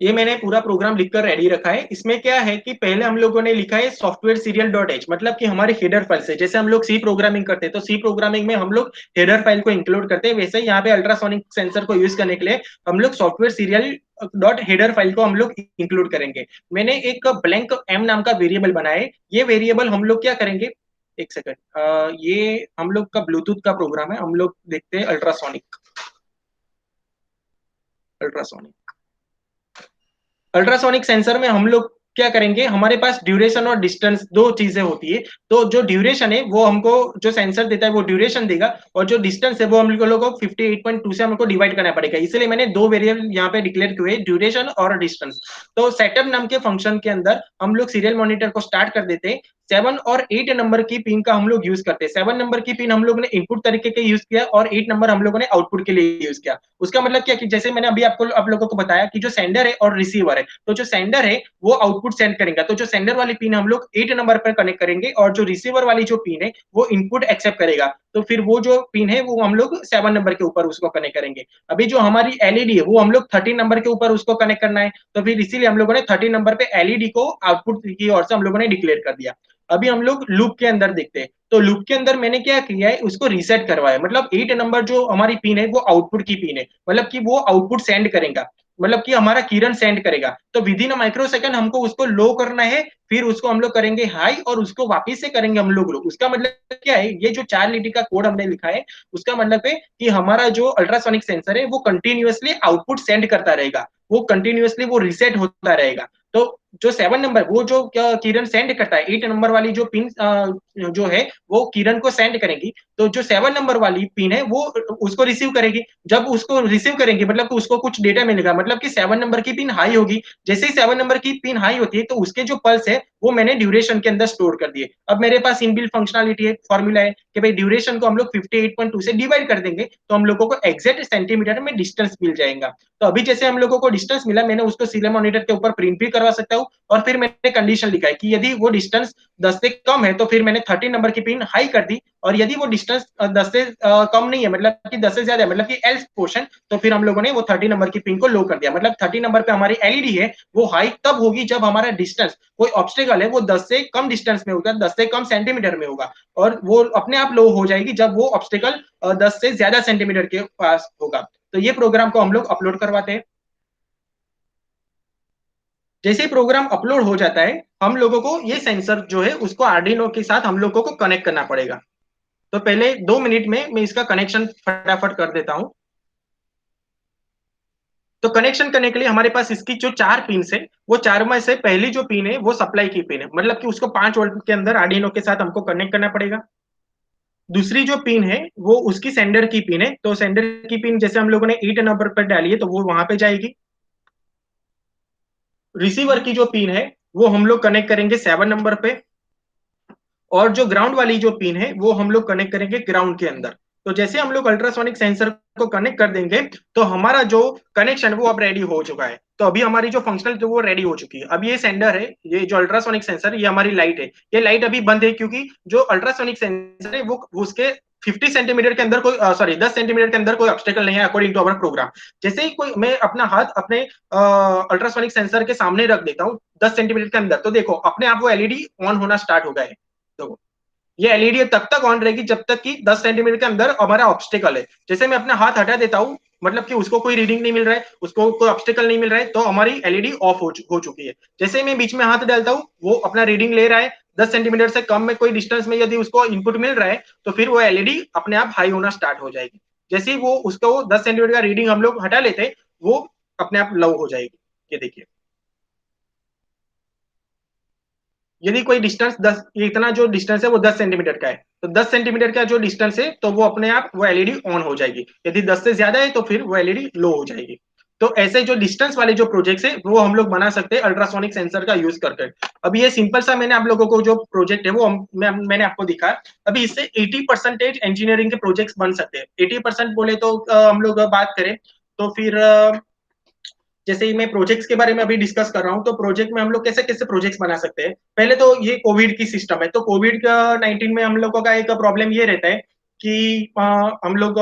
ये मैंने पूरा प्रोग्राम लिखकर रेडी रखा है। इसमें क्या है कि पहले हम लोगों ने लिखा है सॉफ्टवेयर सीरियल डॉट एच, मतलब कि हमारे हेडर फाइल से, जैसे हम लोग सी प्रोग्रामिंग करते हैं तो सी प्रोग्रामिंग में हम लोग हेडर फाइल को इंक्लूड करते हैं, वैसे यहाँ पे अल्ट्रासोनिक सेंसर को यूज करने के लिए हम लोग software serial dot header file को हम लोग इंक्लूड करेंगे। मैंने एक ब्लैंक एम नाम का वेरिएबल बनाया है। ये वेरिएबल हम लोग क्या करेंगे, एक सेकंड, ये हम लोग का ब्लूटूथ का प्रोग्राम है, हम लोग देखते हैं अल्ट्रासोनिक। अल्ट्रासोनिक अल्ट्रासोनिक सेंसर में हम लोग क्या करेंगे, हमारे पास ड्यूरेशन और डिस्टेंस दो चीजें होती है। तो जो ड्यूरेशन है वो हमको जो सेंसर देता है वो ड्यूरेशन देगा, और जो डिस्टेंस है वो हम लोगों को 58.2 से हमको डिवाइड करना पड़ेगा। इसलिए मैंने दो वेरिएबल यहाँ पे डिक्लेयर किए, ड्यूरेशन और डिस्टेंस। तो सेटअप नाम के फंक्शन के अंदर हम लोग सीरियल मॉनिटर को स्टार्ट कर देते हैं। 7 और 8 नंबर की पिन का हम लोग यूज करते हैं। 7 नंबर की पिन हम लोग ने इनपुट तरीके के यूज किया और 8 नंबर हम लोगों ने आउटपुट के लिए यूज किया। उसका मतलब क्या कि जैसे मैंने अभी आपको आप लोगों को बताया कि जो सेंडर है और रिसीवर है, तो जो सेंडर है वो आउटपुट सेंड करेगा, तो जो सेंडर वाली पिन हम लोग 8 नंबर पर कनेक्ट करेंगे, और जो रिसीवर वाली जो पिन है वो इनपुट एक्सेप्ट करेगा, तो फिर वो जो पिन है वो हम लोग 7 नंबर के ऊपर उसको कनेक्ट करेंगे। अभी जो हमारी एलईडी है वो हम लोग 13 नंबर के ऊपर उसको कनेक्ट करना है, तो फिर इसीलिए हम लोगों ने 13 नंबर पे एलईडी को आउटपुट की ओर से हम लोगों ने डिक्लेयर कर दिया। अभी हम लोग लूप के अंदर देखते हैं। तो लूप के अंदर मैंने क्या किया है, उसको रीसेट करवाया, मतलब 8 नंबर जो हमारी पिन है वो आउटपुट की पिन है, मतलब कि वो आउटपुट सेंड करेगा। मतलब कि हमारा किरण सेंड करेगा, तो with in a micro second हमको उसको लो करना है, फिर उसको हम लोग करेंगे हाई और उसको वापिस से करेंगे हम लोग लो। उसका मतलब क्या है, ये जो 4 लिटी का कोड हमने लिखा है उसका मतलब है कि हमारा जो अल्ट्रासोनिक सेंसर है वो कंटिन्यूअसली आउटपुट सेंड करता रहेगा, वो कंटिन्यूअसली वो रिसेट होता रहेगा। तो जो 7 नंबर वो जो किरण सेंड करता है, 8 नंबर वाली जो पिन जो है वो किरण को सेंड करेंगी, तो जो 7 नंबर वाली पिन है वो उसको रिसीव करेगी। जब उसको रिसीव करेंगे मतलब कि उसको कुछ डेटा मिलेगा, मतलब कि 7 नंबर की पिन हाई होगी। जैसे ही 7 नंबर की पिन हाई होती है तो उसके जो पल्स है वो मैंने ड्यूरेशन के अंदर स्टोर कर दिए। अब मेरे पास इनबिल्ट फंक्शनलिटी है, फॉर्मूला है कि भाई ड्यूरेशन को हम लोग 58.2 से डिवाइड कर देंगे तो हम लोगों को एग्जैक्ट सेंटीमीटर में डिस्टेंस मिल जाएगा। तो अभी जैसे हम लोगों को डिस्टेंस मिला, मैंने उसको सीरियल मॉनिटर के ऊपर प्रिंट भी करवा सकता हूँ, और फिर मैंने कंडीशन लिखा है कि यदि वो डिस्टेंस 10 से कम है तो फिर मैंने 30 नंबर की पिन हाई कर दी, और यदि वो डिस्टेंस 10 से कम नहीं है, मतलब कि 10 से ज्यादा है, मतलब कि एल्स पोर्शन, तो फिर हम लोगों ने वो 30 नंबर की पिन को लो कर दिया। मतलब 30 नंबर पे हमारी एलईडी है वो हाई तब होगी जब हमारा डिस्टेंस, कोई ऑब्स्टेकल है वो 10 से कम डिस्टेंस में होगा, 10 से कम सेंटीमीटर में होगा, और वो अपने आप लो हो जाएगी जब वो ऑब्स्टेकल 10 से ज्यादा सेंटीमीटर के पास होगा। तो ये प्रोग्राम को हम लोग अपलोड करवाते हैं। जैसे ही प्रोग्राम अपलोड हो जाता है हम लोगों को ये सेंसर जो है उसको आर्डिनो के साथ हम लोगों को कनेक्ट करना पड़ेगा। तो पहले 2 मिनट में मैं इसका कनेक्शन फटाफट कर देता हूं। तो कनेक्शन करने के लिए हमारे पास इसकी जो 4 पिन है, वो 4 में से पहली जो पिन है वो सप्लाई की पिन है, मतलब कि उसको 5 वोल्ट के अंदर आर्डिनो के साथ हमको कनेक्ट करना पड़ेगा। दूसरी जो पिन है वो उसकी सेंडर की पिन है, तो सेंडर की पिन जैसे हम लोगों ने 8 नंबर पर डाली है तो वो वहां पे जाएगी। रिसीवर की जो पिन है वो हम लोग कनेक्ट करेंगे 7 नंबर पे, और जो ग्राउंड वाली जो पिन है वो हम लोग कनेक्ट करेंगे ग्राउंड के अंदर। तो जैसे हम लोग अल्ट्रासोनिक सेंसर को कनेक्ट कर देंगे तो हमारा जो कनेक्शन वो अब रेडी हो चुका है। तो अभी हमारी जो फंक्शनल जो वो रेडी हो चुकी है। अब ये सेंडर है, ये जो अल्ट्रासोनिक सेंसर, ये हमारी लाइट है, ये लाइट अभी बंद है क्योंकि जो अल्ट्रासोनिक सेंसर है वो उसके 50 सेंटीमीटर के अंदर कोई सॉरी 10 सेंटीमीटर के अंदर कोई ऑब्स्टेकल नहीं है अकॉर्डिंग टू अवर प्रोग्राम। जैसे ही कोई मैं अपना हाथ अपने अल्ट्रासोनिक सेंसर के सामने रख देता हूँ 10 सेंटीमीटर के अंदर, तो देखो अपने आप वो एलईडी ऑन होना स्टार्ट हो गया है। तो ये एलईडी तब तक ऑन रहेगी जब तक कि 10 सेंटीमीटर के अंदर हमारा ऑब्स्टेकल है। जैसे मैं अपना हाथ हटा देता हूँ, मतलब कि उसको कोई रीडिंग नहीं मिल रहा है, उसको कोई ऑब्स्टेकल नहीं मिल रहा है, तो हमारी एलईडी ऑफ हो चुकी है। जैसे ही मैं बीच में हाथ डालता हूँ वो अपना रीडिंग ले रहा है, 10 सेंटीमीटर से कम में कोई डिस्टेंस में यदि उसको इनपुट मिल रहा है तो फिर वो एलईडी अपने आप हाई होना स्टार्ट हो जाएगी। जैसे ही वो उसको 10 सेंटीमीटर का रीडिंग हम लोग हटा लेते वो अपने आप लो हो जाएगी। ये देखिए, यदि कोई डिस्टेंस 10, इतना जो डिस्टेंस है वो 10 सेंटीमीटर का है, तो 10 सेंटीमीटर का जो डिस्टेंस है तो वो अपने आप वो एलईडी ऑन हो जाएगी। यदि 10 से ज्यादा है तो फिर वो एलईडी लो हो जाएगी। तो ऐसे जो डिस्टेंस वाले जो प्रोजेक्ट्स है वो हम लोग बना सकते हैं अल्ट्रासोनिक सेंसर का यूज करके। अब ये सिंपल सा मैंने आप लोगों को जो प्रोजेक्ट है वो मैंने आपको दिखा। अभी इससे 80% इंजीनियरिंग के प्रोजेक्ट्स बन सकते हैं। 80% बोले तो हम लोग बात करें तो फिर जैसे ही मैं प्रोजेक्ट्स के बारे में अभी डिस्कस कर रहा हूँ, तो प्रोजेक्ट में हम लोग कैसे कैसे प्रोजेक्ट्स बना सकते हैं। पहले तो ये कोविड की सिस्टम है, तो कोविड का 19 में हम लोगों का एक प्रॉब्लम ये रहता है कि हम लोग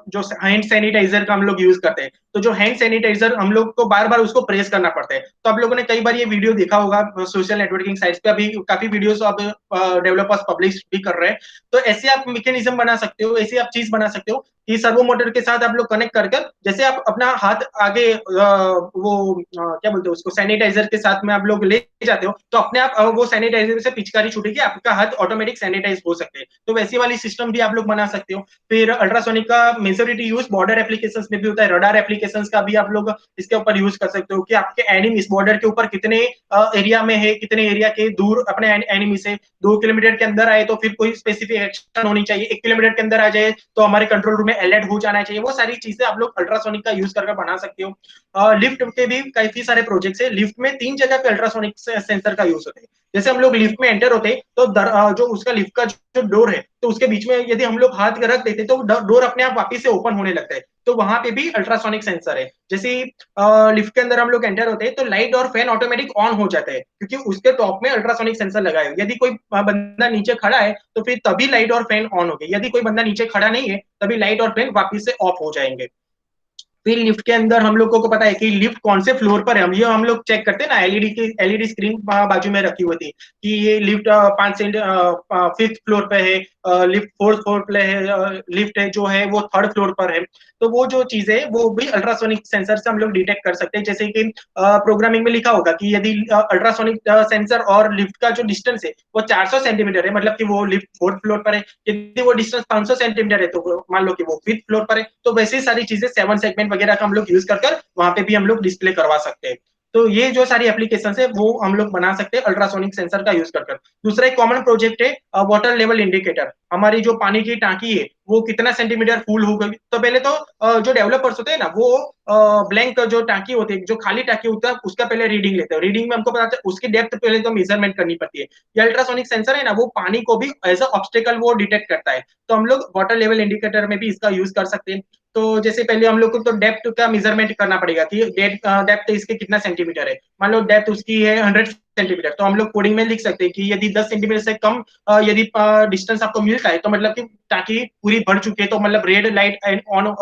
जो हैंड सैनिटाइजर का हम लोग यूज करते हैं, तो जो हैंड सैनिटाइजर हम लोग को बार बार उसको प्रेस करना पड़ता है। तो आप लोगों ने कई बार ये वीडियो देखा होगा सोशल नेटवर्किंग साइट्स पे, अभी काफी वीडियोस अब डेवलपर्स पब्लिश भी कर रहे हैं। तो ऐसे आप मैकेनिज्म बना सकते हो, ऐसी आप चीज बना सकते हो कि सर्वो मोटर के साथ आप लोग कनेक्ट कर कर, जैसे आप अपना हाथ आगे वो क्या बोलते हैं उसको, सैनिटाइजर के साथ में आप लोग ले जाते हो तो अपने आप वो सैनिटाइजर से पिचकारी छूटेगी, आपका हाथ ऑटोमेटिक सैनिटाइज हो सकते हैं। तो वैसी वाली सिस्टम भी आप लोग बना सकते हो। फिर अल्ट्रासोनिक का मेजोरिटी यूज बॉर्डर एप्लीकेशंस में भी होता है, रडार एप्लीकेशंस का भी आप लोग इसके ऊपर यूज कर सकते हो कि आपके एनिमी इस बॉर्डर के ऊपर कितने एरिया में है, कितने एरिया के दूर अपने एनिमी से 2 किलोमीटर के अंदर आए तो फिर कोई स्पेसिफिक एक्शन होनी चाहिए, 1 किलोमीटर के अंदर आ जाए तो हमारे कंट्रोल रूम में अलर्ट हो जाना चाहिए। वो सारी चीजें आप लोग अल्ट्रासोनिक का यूज करके बना सकते हो। लिफ्ट के भी काफी सारे प्रोजेक्ट्स है। लिफ्ट में 3 जगह पे अल्ट्रासोनिक सेंसर का यूज होता है। जैसे हम लोग लिफ्ट में एंटर होते हैं तो जो उसका लिफ्ट का जो डोर है तो उसके बीच में यदि हम लोग हाथ रख देते तो डोर अपने आप वापिस से ओपन होने लगता है, तो वहां पे भी अल्ट्रासोनिक सेंसर है। जैसे लिफ्ट के अंदर हम लोग एंटर होते हैं तो लाइट और फैन ऑटोमेटिक ऑन हो जाता है क्योंकि उसके टॉप में अल्ट्रासोनिक सेंसर लगा है। यदि कोई बंदा नीचे खड़ा है तो फिर तभी लाइट और फैन ऑन हो गए, यदि कोई बंदा नीचे खड़ा नहीं है तभी लाइट और फैन वापिस से ऑफ हो जाएंगे। फिर लिफ्ट के अंदर हम लोगों को पता है कि लिफ्ट कौन से फ्लोर पर है, हम लोग चेक करते हैं ना, एलईडी की एलईडी स्क्रीन बाजू में रखी हुई थी कि ये लिफ्ट 5 से 5th फ्लोर पे है लिफ्ट फोर्थ फ्लोर पे है, लिफ्ट है जो है वो थर्ड फ्लोर पर है, तो वो जो चीज है वो भी अल्ट्रासोनिक सेंसर से हम लोग डिटेक्ट कर सकते हैं। जैसे कि प्रोग्रामिंग में लिखा होगा कि यदि अल्ट्रासोनिक सेंसर और लिफ्ट का जो डिस्टेंस है वो 400 सेंटीमीटर है, मतलब कि वो लिफ्ट फोर्थ फ्लोर पर है। यदि वो डिस्टेंस 500 सेंटीमीटर है तो मान लो कि वो फिफ्थ फ्लोर पर है। तो वैसे सारी चीजें 7 सेगमेंट वगैरह का हम लोग यूज कर वहां पे भी हम लोग डिस्प्ले करवा सकते हैं। तो ये जो सारी एप्लीकेशन है वो हम लोग बना सकते हैं अल्ट्रासोनिक सेंसर का यूज कर। दूसरा एक कॉमन प्रोजेक्ट है वाटर लेवल इंडिकेटर। हमारी जो पानी की टांकी है वो कितना सेंटीमीटर फुल हो गई, तो पहले तो जो डेवलपर्स होते हैं ना वो ब्लैंक जो टांकी होती है, जो खाली टांकी होता है उसका पहले रीडिंग लेते हैं। रीडिंग में हमको पता चलता है उसकी डेप्थ पहले तो मेजरमेंट करनी पड़ती है। ये अल्ट्रासोनिक सेंसर है ना वो पानी को भी एज अ ऑब्स्टेकल वो डिटेक्ट करता है। तो हम लोग वाटर लेवल इंडिकेटर में भी इसका यूज कर सकते हैं। तो जैसे पहले हम लोग को तो डेप्थ का मेजरमेंट करना पड़ेगा कि डेप्थ इसके कितना सेंटीमीटर है। मान लो डेप्थ उसकी है 100 सेंटीमीटर, तो हम लोग कोडिंग में लिख सकते हैं कि यदि 10 सेंटीमीटर से कम यदि डिस्टेंस आपको मिलता है तो मतलब कि टांकी पूरी भर चुकी है, तो मतलब रेड लाइट ऑन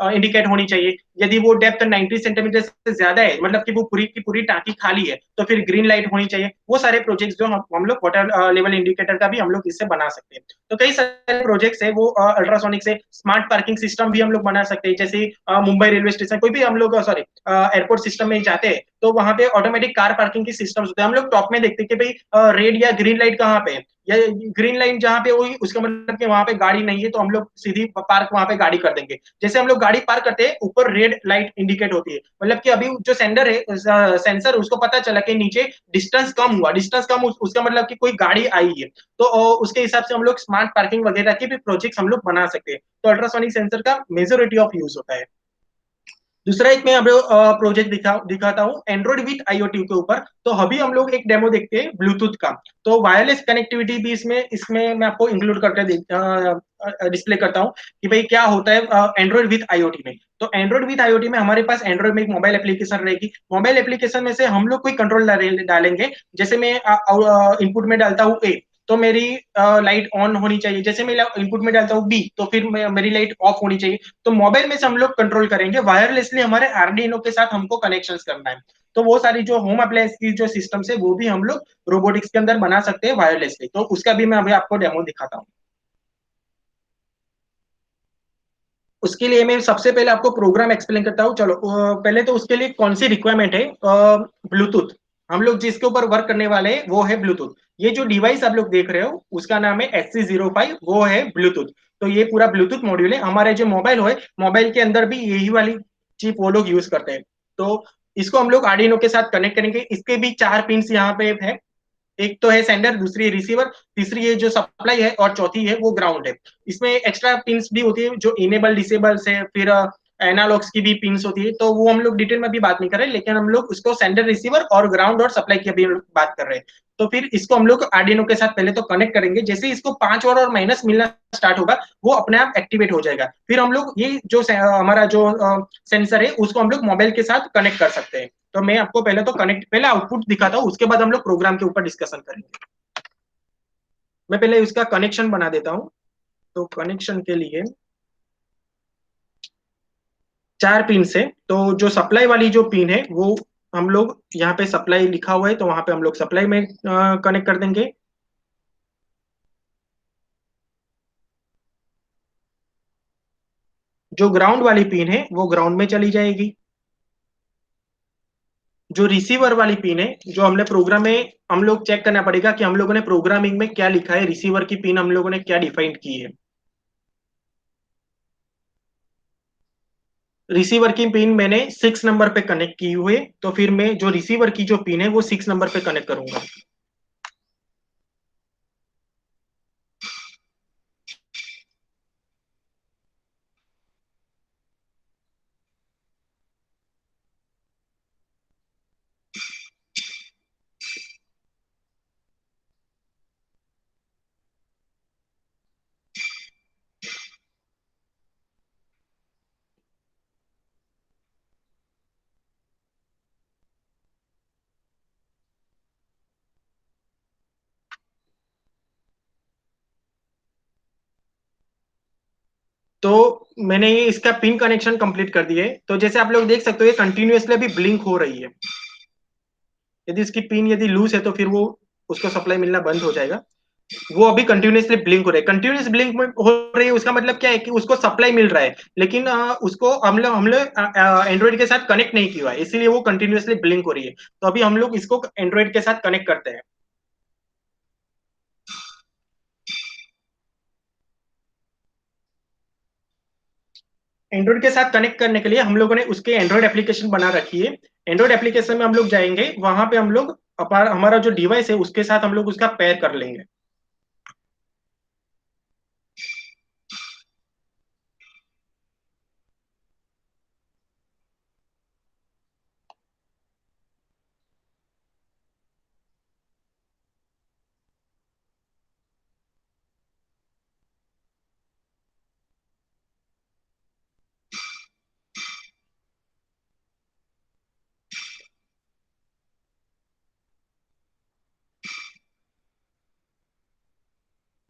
इंडिकेट होनी चाहिए। यदि वो डेप्थ 90 सेंटीमीटर से ज्यादा है मतलब कि वो पूरी की पूरी टांकी खाली है तो फिर ग्रीन लाइट होनी चाहिए। वो सारे प्रोजेक्ट्स जो हम लोग वाटर लेवल इंडिकेटर का भी हम लोग इससे बना सकते हैं। तो कई सारे प्रोजेक्ट्स है वो अल्ट्रासोनिक से। स्मार्ट पार्किंग सिस्टम भी हम लोग बना सकते हैं। जैसे मुंबई रेलवे स्टेशन कोई भी हम लोग सॉरी एयरपोर्ट सिस्टम में जाते हैं तो वहां पे ऑटोमेटिक कार पार्किंग की सिस्टम होते हैं। हम लोग टॉप में देखते हैं कि भाई रेड या ग्रीन लाइट कहाँ पे है, या ग्रीन लाइन जहाँ पे हुई उसका मतलब कि वहां पे गाड़ी नहीं है, तो हम लोग सीधी पार्क वहां पे गाड़ी कर देंगे। जैसे हम लोग गाड़ी पार्क करते हैं ऊपर रेड लाइट इंडिकेट होती है, मतलब कि अभी जो सेंडर है सेंसर उसको पता चला कि नीचे डिस्टेंस कम हुआ, डिस्टेंस कम उसका मतलब कि कोई गाड़ी आई है। तो उसके हिसाब से हम लोग स्मार्ट पार्किंग वगैरह के भी प्रोजेक्ट हम लोग बना सकते हैं। तो अल्ट्रासोनिक सेंसर का मेजोरिटी ऑफ यूज होता है। दूसरा एक मैं अब प्रोजेक्ट दिखाता हूँ एंड्रॉइड विथ आईओटी के ऊपर। तो अभी हम लोग एक डेमो देखते हैं ब्लूटूथ का। तो वायरलेस कनेक्टिविटी भी इसमें इसमें मैं आपको इंक्लूड करके डिस्प्ले करता हूँ कि भाई क्या होता है एंड्रॉइड विथ आईओटी में। तो एंड्रॉइड विथ आईओटी में हमारे पास एंड्रॉइड में एक मोबाइल एप्लीकेशन रहेगी। मोबाइल एप्लीकेशन में से हम लोग कोई कंट्रोल डालेंगे। जैसे मैं इनपुट में डालता हूँ ए, तो मेरी लाइट ऑन होनी चाहिए। जैसे मैं इनपुट में डालता हूँ बी तो फिर मेरी लाइट ऑफ होनी चाहिए। तो मोबाइल में से हम लोग कंट्रोल करेंगे वायरलेसली, हमारे आर्डिनो के साथ हमको कनेक्शन करना है। तो वो सारी जो होम अप्लायंस की जो सिस्टम्स है वो भी हम लोग रोबोटिक्स के अंदर बना सकते हैं वायरलेसली। तो उसका भी मैं अभी आपको डेमो दिखाता हूँ। उसके लिए मैं सबसे पहले आपको प्रोग्राम एक्सप्लेन करता हूँ। चलो पहले तो उसके लिए कौन सी रिक्वायरमेंट है, ब्लूटूथ। हम लोग जिसके ऊपर वर्क करने वाले हैं वो है ब्लूटूथ। ये जो डिवाइस आप लोग देख रहे हो उसका नाम है SC05, वो है ब्लूटूथ। तो ये पूरा ब्लूटूथ मॉड्यूल है। हमारे जो मोबाइल है मोबाइल के अंदर भी यही वाली चिप वो लोग यूज करते हैं। तो इसको हम लोग आर्डिनो के साथ कनेक्ट करेंगे। इसके भी 4 पिन यहाँ पे है। एक तो है सेंडर, दूसरी है रिसीवर, तीसरी है जो सप्लाई है, और चौथी है वो ग्राउंड है। इसमें एक्स्ट्रा पिंस भी होती है जो इनेबल डिसेबल है, फिर एनालॉग्स की भी पिंस होती है। तो वो हम लोग डिटेल में भी बात नहीं कर रहे, लेकिन हम लोग उसको सेंडर रिसीवर और ग्राउंड और सप्लाई की अभी बात कर रहे हैं। तो फिर इसको हम लोग आर्डिनो के साथ पहले तो कनेक्ट करेंगे। जैसे इसको 5 और माइनस मिलना स्टार्ट होगा वो अपने आप एक्टिवेट हो जाएगा। फिर हम लोग ये जो हमारा जो सेंसर है उसको हम लोग मोबाइल के साथ कनेक्ट कर सकते हैं। तो मैं आपको पहले तो कनेक्ट पहले आउटपुट दिखाता हूँ, उसके बाद हम लोग प्रोग्राम के ऊपर डिस्कशन करेंगे। मैं पहले इसका कनेक्शन बना देता हूँ। तो कनेक्शन के लिए 4 पिन से, तो जो सप्लाई वाली जो पिन है वो हम लोग यहाँ पे सप्लाई लिखा हुआ है तो वहां पे हम लोग सप्लाई में कनेक्ट कर देंगे। जो ग्राउंड वाली पिन है वो ग्राउंड में चली जाएगी। जो रिसीवर वाली पिन है जो हमने प्रोग्राम में हम लोग चेक करना पड़ेगा कि हम लोगों ने प्रोग्रामिंग में क्या लिखा है, रिसीवर की पिन हम लोगों ने क्या डिफाइन की है। रिसीवर की पिन मैंने 6 नंबर पे कनेक्ट की हुई है, तो फिर मैं जो रिसीवर की जो पिन है वो 6 नंबर पे कनेक्ट करूंगा। तो मैंने ये इसका पिन कनेक्शन कंप्लीट कर दिया है। तो जैसे आप लोग देख सकते हो ये कंटिन्यूअसली अभी ब्लिंक हो रही है। यदि इसकी पिन यदि लूज है तो फिर वो उसको सप्लाई मिलना बंद हो जाएगा। वो अभी कंटिन्यूअसली ब्लिंक हो रहे हैं। कंटिन्यूअस ब्लिंक हो रही है उसका मतलब क्या है कि उसको सप्लाई मिल रहा है, लेकिन उसको हम लोग एंड्रॉइड के साथ कनेक्ट नहीं किया है, इसीलिए वो कंटिन्यूअसली ब्लिंक हो रही है। तो अभी हम लोग इसको एंड्रॉइड के साथ कनेक्ट करते हैं। एंड्रॉइड के साथ कनेक्ट करने के लिए हम लोगों ने उसके एंड्रॉइड एप्लीकेशन बना रखी है। एंड्रॉइड एप्लीकेशन में हम लोग जाएंगे, वहां पे हम लोग हमारा जो डिवाइस है उसके साथ हम लोग उसका पेयर कर लेंगे।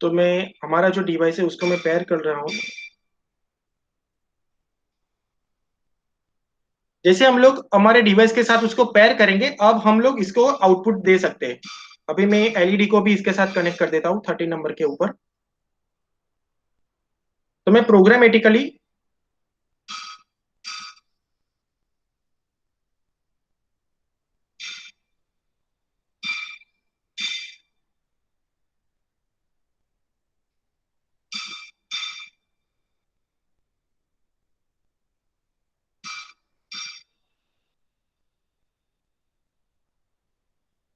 तो मैं हमारा जो डिवाइस है उसको मैं पेयर कर रहा हूँ। जैसे हम लोग हमारे डिवाइस के साथ उसको पेयर करेंगे, अब हम लोग इसको आउटपुट दे सकते हैं। अभी मैं एलईडी को भी इसके साथ कनेक्ट कर देता हूँ 13 नंबर के ऊपर। तो मैं प्रोग्रामेटिकली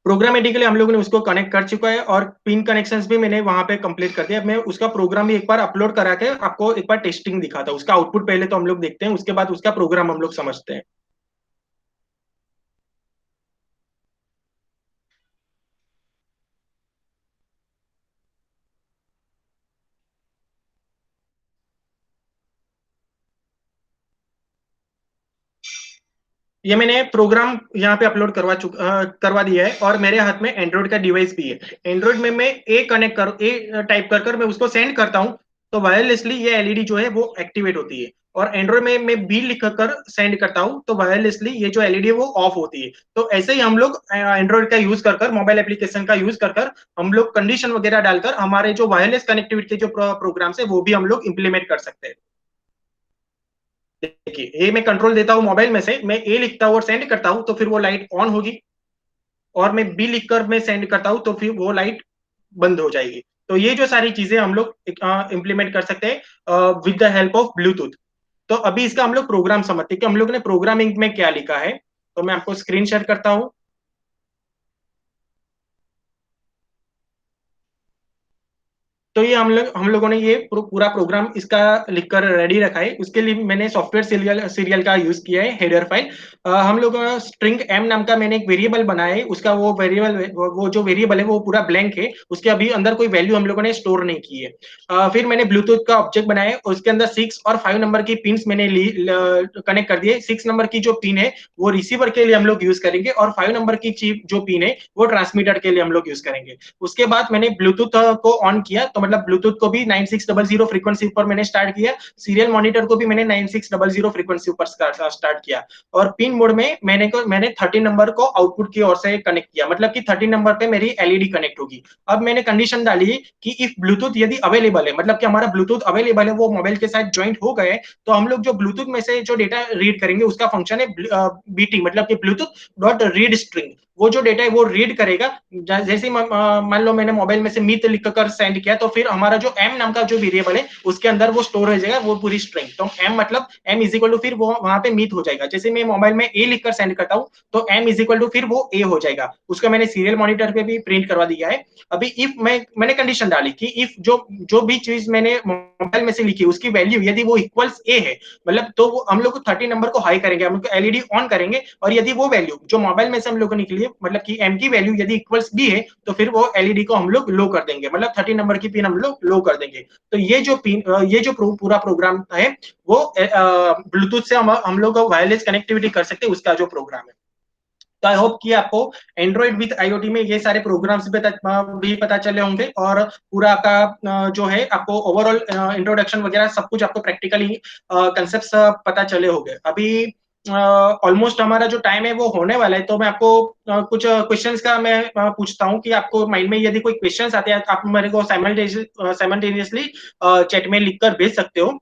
प्रोग्रामेटिकली हम लोगों ने उसको कनेक्ट कर चुका है, और पिन कनेक्शंस भी मैंने वहां पे कंप्लीट कर दिया। अब मैं उसका प्रोग्राम भी एक बार अपलोड करा के आपको एक बार टेस्टिंग दिखाता हूँ। उसका आउटपुट पहले तो हम लोग देखते हैं, उसके बाद उसका प्रोग्राम हम लोग समझते हैं। ये मैंने प्रोग्राम यहाँ पे अपलोड करवा दिया है, और मेरे हाथ में एंड्रॉइड का डिवाइस भी है। एंड्रॉइड में मैं ए टाइप कर मैं उसको सेंड करता हूँ, तो वायरलेसली ये एलईडी जो है वो एक्टिवेट होती है। और एंड्रॉइड में मैं बी लिख कर सेंड करता हूँ, तो वायरलेसली ये जो एलईडी है वो ऑफ होती है। तो ऐसे ही हम लोग एंड्रॉइड का यूज कर मोबाइल एप्लीकेशन का यूज कर हम लोग कंडीशन वगैरह डालकर हमारे जो वायरलेस कनेक्टिविटी के जो प्रोग्राम्स है वो भी हम लोग इंप्लीमेंट कर सकते हैं। देखिए, ए मैं कंट्रोल देता हूँ मोबाइल में से, मैं ए लिखता हूँ और सेंड करता हूँ तो फिर वो लाइट ऑन होगी। और मैं बी लिखकर मैं सेंड करता हूँ तो फिर वो लाइट बंद हो जाएगी। तो ये जो सारी चीजें हम लोग इंप्लीमेंट कर सकते हैं with the help of Bluetooth. तो अभी इसका हम लोग प्रोग्राम समझते हैं कि हम लोग ने प्रोग्रामिंग में क्या लिखा है। तो मैं आपको स्क्रीन शेयर करता हूँ। तो ये हम लोगों ने ये पूरा प्रोग्राम इसका लिखकर रेडी रखा है। उसके लिए मैंने सॉफ्टवेयर सीरियल का यूज किया है हेडर फाइल। हम लोग स्ट्रिंग एम नाम का मैंने एक वेरिएबल बनाया है। उसका वो वेरिएबल वो जो वेरिएबल है वो पूरा ब्लैंक है, उसके अभी अंदर कोई वैल्यू हम लोगों ने स्टोर नहीं की है। फिर मैंने ब्लूटूथ का ऑब्जेक्ट बनाया है, उसके अंदर 6 और 5 नंबर की पिन मैंने कनेक्ट कर दिए। 6 नंबर की जो पिन है वो रिसीवर के लिए हम लोग यूज करेंगे, और 5 नंबर की चीप जो पिन है वो ट्रांसमीटर के लिए हम लोग यूज करेंगे। उसके बाद मैंने ब्लूटूथ को ऑन किया, तो मतलब ब्लूटूथ को भी 9600 फ्रीक्वेंसी पर मैंने स्टार्ट किया। सीरियल मॉनिटर को भी मैंने 9600 फ्रीक्वेंसी पर स्टार्ट किया। और पिन मोड में मैंने 13 नंबर को आउटपुट की ओर से कनेक्ट किया, मतलब कि 13 नंबर पे मेरी एलईडी कनेक्ट होगी। अब मैंने कंडीशन डाली कि इफ ब्लूटूथ यदि अवेलेबल है, मतलब कि हमारा ब्लूटूथ अवेलेबल है, वो मोबाइल के साथ ज्वाइंट हो गए, तो हम लोग जो ब्लूटूथ में से जो डेटा रीड करेंगे उसका फंक्शन है बीटी, मतलब कि ब्लूटूथ डॉट रीड स्ट्रिंग। वो जो डेटा है वो रीड करेगा। जैसे मान लो मैंने मोबाइल में से मित लिख कर सेंड किया, तो फिर हमारा जो एम नाम का जो वेरिएबल है उसके अंदर वो स्टोर हो जाएगा वो पूरी स्ट्रिंग। तो एम मतलब एम इज इक्वल टू फिर वो वहां पे मित हो जाएगा। जैसे मैं मोबाइल में ए लिखकर सेंड करता हूँ तो एम इज इक्वल टू फिर वो ए हो जाएगा। उसका मैंने सीरियल मॉनिटर पे भी प्रिंट करवा दिया है। अभी इफ मैंने कंडीशन डाली कि इफ जो भी चीज मैंने मोबाइल में से लिखी उसकी वैल्यू यदि वो इक्वल्स ए है, मतलब तो हम लोग 13 नंबर को हाई करेंगे, हम लोग एलईडी ऑन करेंगे। और यदि वो वैल्यू जो मोबाइल में से हम लोग को निकली है, मतलब कि एम की वैल्यू यदि इक्वल्स बी है, तो फिर वो एलईडी को हम लोग लो कर देंगे, मतलब 13 नंबर की पिन हम लोग लो कर देंगे। तो ये जो पिन ये जो पूरा प्रोग्राम है वो ब्लूटूथ से हम लोग वायरलेस कनेक्टिविटी कर सकते हैं, उसका जो प्रोग्राम है। तो आई होप कि आपको एंड्रॉइड विद आईओटी में ये सारे प्रोग्राम्स भी पता चले होंगे, और पूरा आपका जो है आपको ओवरऑल इंट्रोडक्शन वगैरह सब कुछ आपको प्रैक्टिकली कंसेप्ट पता चले होंगे। अभी ऑलमोस्ट हमारा जो टाइम है वो होने वाला है, तो मैं आपको कुछ क्वेश्चंस का मैं पूछता हूँ कि आपको माइंड में यदि कोई क्वेश्चंस आते हैं तो आप मेरे को साइमल्टेनियसली चैट में लिख कर भेज सकते हो।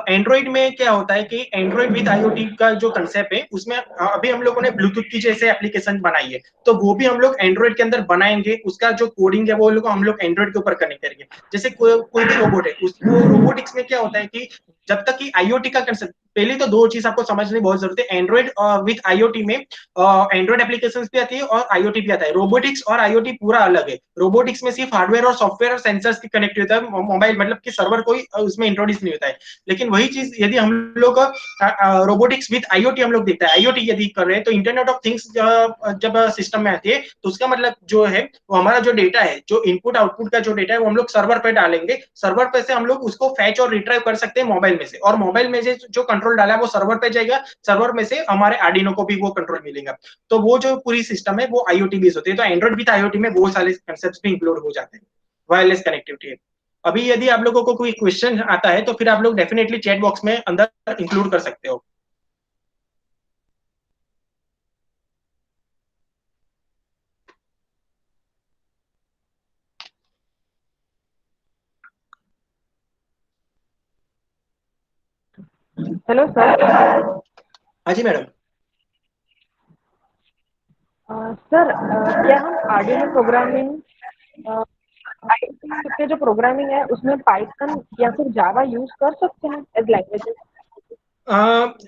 एंड्रॉइड में क्या होता है कि एंड्रॉइड विद आईओटी का जो कंसेप्ट है उसमें अभी हम लोगों ने ब्लूटूथ की जैसे एप्लीकेशन बनाई है, तो वो भी हम लोग एंड्रॉइड के अंदर बनाएंगे, उसका जो कोडिंग है वो लोग हम लोग एंड्रॉइड के ऊपर कनेक्ट करेंगे। जैसे कोई भी रोबोट है, उसको रोबोटिक्स में क्या होता है कि जब तक कि आईओटी का कंसेप्ट, पहले तो दो चीज आपको समझने बहुत जरूरत है। एंड्रॉइड विद आईओटी में एंड्रॉइड एप्लीकेशंस भी आती है और आईओटी भी आता है। रोबोटिक्स और आईओटी पूरा अलग है। रोबोटिक्स में सिर्फ हार्डवेयर और सॉफ्टवेयर और सेंसर्स की कनेक्ट होता है, मोबाइल मतलब कि सर्वर कोई उसमें इंट्रोड्यूस नहीं होता है। लेकिन वही चीज यदि हम लोग रोबोटिक्स विद आईओटी हम लोग देखते हैं, आईओटी यदि कर रहे हैं तो इंटरनेट ऑफ थिंग्स जब सिस्टम में आती है तो उसका मतलब जो है वो हमारा जो डेटा है, जो इनपुट आउटपुट का जो डेटा है वो हम लोग सर्वर पे डालेंगे। सर्वर पे से हम लोग उसको फैच और रिट्राइव कर सकते हैं मोबाइल में से, और मोबाइल में से जो कंट्रोल डाला है वो सर्वर पे जाएगा, सर्वर में से हमारे आर्डिनो को भी वो कंट्रोल मिलेगा। तो वो जो पूरी सिस्टम है वो आईओटी बेस्ड होती है। तो एंड्रॉइड विद आईओटी में वो सारे कंसेप्ट भी इंक्लूड हो जाते हैं, वायरलेस कनेक्टिविटी। अभी यदि आप लोगों को कोई क्वेश्चन आता है तो फिर आप लोग डेफिनेटली चैट बॉक्स में अंदर इंक्लूड कर सकते हो। Hello sir. हाँ जी मैडम। सर, क्या हम आर्डिनो प्रोग्रामिंग, आईओटी के जो प्रोग्रामिंग है उसमें पाइथन या फिर जावा यूज कर सकते हैं एज लैंग्वेजेस?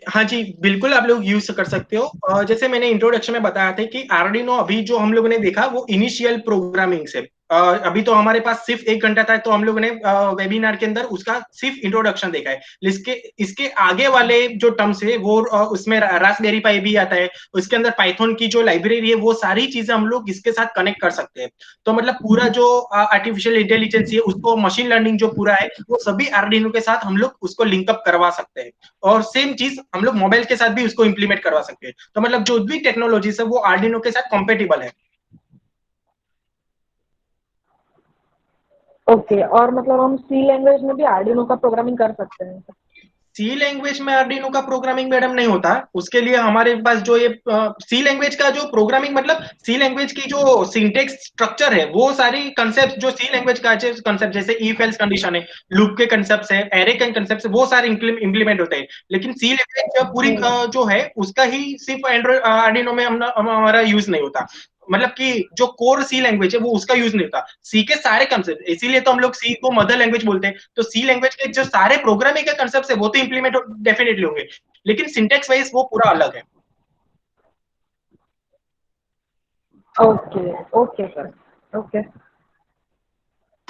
हाँ जी, बिल्कुल आप लोग यूज कर सकते हो। जैसे मैंने इंट्रोडक्शन में बताया था कि आर्डिनो अभी जो हम लोगों ने देखा वो इनिशियल प्रोग्रामिंग से, अभी तो हमारे पास सिर्फ 1 घंटा था, तो हम लोगों ने वेबिनार के अंदर उसका सिर्फ इंट्रोडक्शन देखा है। इसके इसके आगे वाले जो टर्म्स है वो उसमें रास्पबेरी पाई भी आता है, उसके अंदर पाइथन की जो लाइब्रेरी है वो सारी चीजें हम लोग इसके साथ कनेक्ट कर सकते हैं। तो मतलब पूरा जो आर्टिफिशियल इंटेलिजेंस है उसको, मशीन लर्निंग जो पूरा है वो सभी आर्डिनो के साथ हम लोग उसको लिंकअप करवा सकते हैं। और सेम चीज हम लोग मोबाइल के साथ भी उसको इंप्लीमेंट करवा सकते हैं। तो मतलब जो भी टेक्नोलॉजीज है वो आर्डिनो के साथ कॉम्पेटिबल है। ओके, और मतलब हम सी लैंग्वेज में भी आर्डिनो का प्रोग्रामिंग कर सकते हैं? सी लैंग्वेज में आर्डिनो का प्रोग्रामिंग मैडम नहीं होता। उसके लिए हमारे पास जो ये सी लैंग्वेज का जो प्रोग्रामिंग, मतलब सी लैंग्वेज की जो सिंटेक्स स्ट्रक्चर है वो सारी कंसेप्ट जो सी लैंग्वेज का कंसेप्ट, जैसे इफ एल्स कंडीशन है, लूप के कंसेप्ट है, एरे के कंसेप्ट है, वो सारे इंप्लीमेंट होते हैं। लेकिन सी लैंग्वेज पूरी जो है उसका ही सिर्फ एंड्रॉइड आर्डिनो में हमारा यूज नहीं होता। मतलब कि जो कोर सी लैंग्वेज है वो उसका यूज नहीं होता, सी के सारे कंसेप्ट, इसीलिए तो हम लोग सी को मदर लैंग्वेज बोलते हैं। तो सी लैंग्वेज के जो सारे प्रोग्रामिंग के कंसेप्ट है वो तो इंप्लीमेंट डेफिनेटली होंगे, लेकिन सिंटेक्स वाइज वो पूरा अलग है। Okay, okay sir, okay.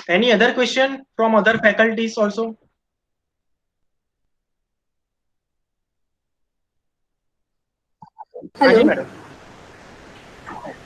Any other question from other faculties also? हाँ जी हेलो। मैडम।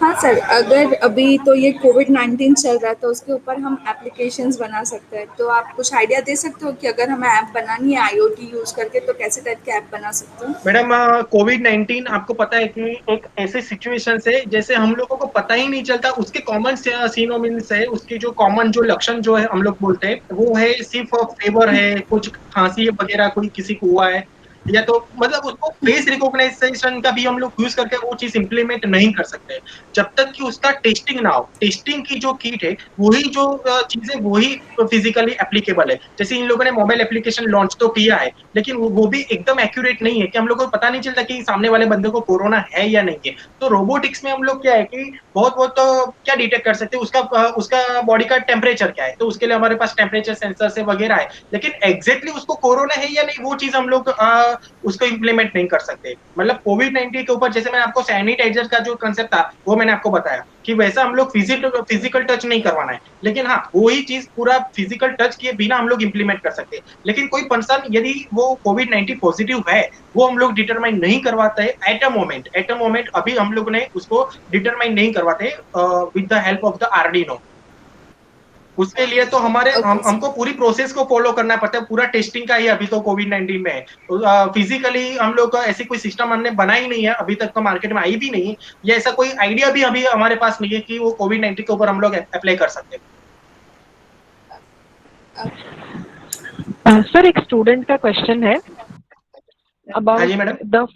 हाँ सर, अगर अभी तो ये कोविड-19 चल रहा है तो उसके ऊपर हम एप्लीकेशंस बना सकते हैं, तो आप कुछ आइडिया दे सकते हो कि अगर हमें ऐप बनानी है आईओटी यूज़ करके तो कैसे टाइप के ऐप बना सकते हो? मैडम, कोविड 19 आपको पता है कि एक ऐसे सिचुएशन है जैसे हम लोगों को पता ही नहीं चलता, उसके कॉमन सीनोमिन्स है, उसकी जो कॉमन जो लक्षण जो है हम लोग बोलते हैं वो है सिर्फ फेवर है, कुछ खांसी वगैरह कोई किसी को हुआ है, या तो मतलब उसको फेस रिकॉग्नाइजेशन का भी हम लोग यूज करके वो चीज इंप्लीमेंट नहीं कर सकते जब तक कि उसका टेस्टिंग ना हो। टेस्टिंग की जो किट है वही जो चीजें वही फिजिकली एप्लीकेबल है। जैसे इन लोगों ने मोबाइल एप्लीकेशन लॉन्च तो किया है, लेकिन वो भी एकदम एक्यूरेट नहीं है कि हम लोग को पता नहीं चलता कि सामने वाले बंदे को कोरोना है या नहीं है। तो रोबोटिक्स में हम लोग क्या है कि बहुत बहुत तो क्या डिटेक्ट कर सकते हैं, उसका बॉडी का टेम्परेचर क्या है, तो उसके लिए हमारे पास टेम्परेचर सेंसर से वगैरह है। लेकिन एग्जैक्टली उसको कोरोना है या नहीं वो चीज हम लोग उसको इंप्लीमेंट नहीं कर सकते। मतलब कोविड 19 के ऊपर जैसे मैंने आपको सैनिटाइजर का जो कंसेप्ट था वो मैंने आपको बताया कि वैसा हम लोग फिजिकल टच नहीं करवाना है, लेकिन हाँ वही चीज पूरा फिजिकल टच किए बिना हम लोग इंप्लीमेंट कर सकते हैं। लेकिन कोई पर्सन यदि वो कोविड 19 पॉजिटिव है वो हम लोग डिटरमाइन नहीं करवाते हैं एट अ मोमेंट अभी हम लोग ने उसको डिटरमाइन नहीं करवाते with the help of the Arduino. उसके लिए तो ओके सर। हमको पूरी प्रोसेस को फॉलो करना पड़ता है, पूरा टेस्टिंग का ही अभी तो कोविड 19 में है। फिजिकली हम लोग का ऐसी कोई सिस्टम हमने बना ही नहीं है, अभी तक तो मार्केट में आई भी नहीं है, या ऐसा कोई आइडिया भी अभी हमारे पास नहीं है कि वो कोविड 19 के ऊपर हम लोग अप्लाई कर सकते हैं। सर, एक स्टूडेंट का क्वेश्चन है हाँ अबाउट जी madam. The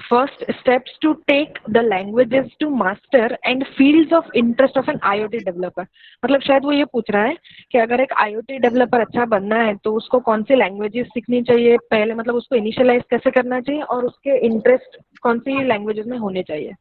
first steps to take the languages to master and fields of interest of an IoT developer. मतलब शायद वो ये पूछ रहा है कि अगर एक IoT डेवलपर अच्छा बनना है तो उसको कौन सी लैंग्वेजेस सीखनी चाहिए पहले, मतलब उसको इनिशियलाइज कैसे करना चाहिए और उसके इंटरेस्ट कौन सी लैंग्वेजेस में होने चाहिए।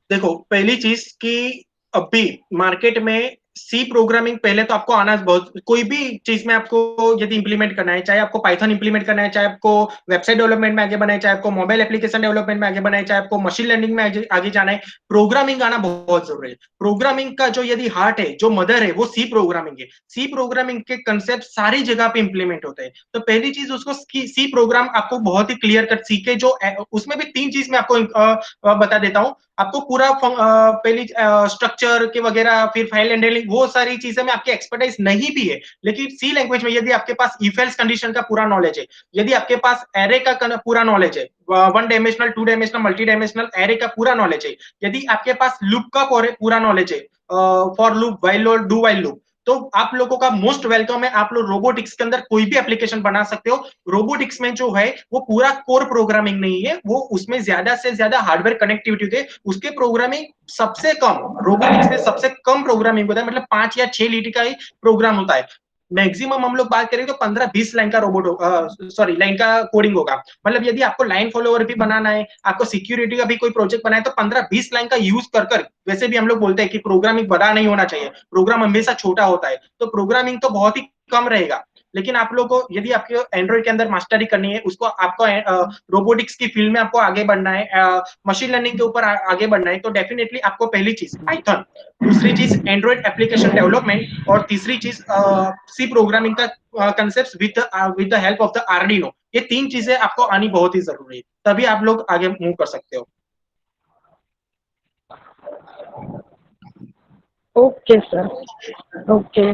देखो, पहली चीज कि अभी मार्केट में सी प्रोग्रामिंग पहले तो आपको आना बहुत, कोई भी चीज में आपको यदि इंप्लीमेंट करना है, चाहे आपको पाइथन इंप्लीमेंट करना है, चाहे आपको वेबसाइट डेवलपमेंट में आगे बढ़ना है, चाहे आपको मोबाइल एप्लीकेशन डेवलपमेंट में आगे बढ़ना है, चाहे आपको मशीन लर्निंग में आगे जाना है, प्रोग्रामिंग आना बहुत जरूरी है। प्रोग्रामिंग का जो यदि हार्ट है, जो मदर है, वो सी प्रोग्रामिंग है। सी प्रोग्रामिंग के कंसेप्ट सारी जगह पे इंप्लीमेंट होते हैं। तो पहली चीज उसको सी प्रोग्राम आपको बहुत ही क्लियर कट सीखे, जो उसमें भी तीन चीज मैं आपको बता देता हूँ। आपको पूरा पहली स्ट्रक्चर के वगैरह, फिर फाइल हैंडलिंग, वो सारी चीजें में आपकी एक्सपर्टाइज नहीं भी है, लेकिन सी लैंग्वेज में यदि आपके पास इफ एल्स कंडीशन का पूरा नॉलेज है, यदि आपके पास एरे का पूरा नॉलेज है, one dimensional, two dimensional, multi dimensional array का पूरा नॉलेज है, यदि आपके पास लूप का पूरा नॉलेज है, for loop, while loop, do while loop, तो आप लोगों का मोस्ट वेलकम है। आप लोग रोबोटिक्स के अंदर कोई भी एप्लीकेशन बना सकते हो। रोबोटिक्स में जो है वो पूरा कोर प्रोग्रामिंग नहीं है, वो उसमें ज्यादा से ज्यादा हार्डवेयर कनेक्टिविटी होती है। उसके प्रोग्रामिंग सबसे कम, रोबोटिक्स में सबसे कम प्रोग्रामिंग होता है, मतलब 5 या 6 लीटी का ही प्रोग्राम होता है। मैक्सिमम हम लोग बात करें तो 15-20 लाइन का रोबोट, सॉरी, लाइन का कोडिंग होगा। मतलब यदि आपको लाइन फॉलोअर भी बनाना है, आपको सिक्योरिटी का भी कोई प्रोजेक्ट बनाए, तो 15-20 लाइन का यूज कर वैसे भी हम लोग बोलते हैं कि प्रोग्रामिंग बड़ा नहीं होना चाहिए, प्रोग्राम हमेशा छोटा होता है, तो प्रोग्रामिंग तो बहुत ही कम रहेगा। लेकिन आप लोगों को यदि आपके एंड्रॉइड के अंदर मास्टरी करनी है, उसको आपको रोबोटिक्स की फील्ड में आपको आगे बढ़ना है, मशीन लर्निंग के ऊपर आगे बढ़ना है, तो डेफिनेटली आपको पहली चीज पाइथन, दूसरी चीज एंड्रॉइड एप्लीकेशन डेवलपमेंट, और तीसरी चीज सी प्रोग्रामिंग का concept with the help of the Arduino. ये तीन चीजें आपको आनी बहुत ही जरूरी है, तभी आप लोग आगे मूव कर सकते हो। ओके सर, ओके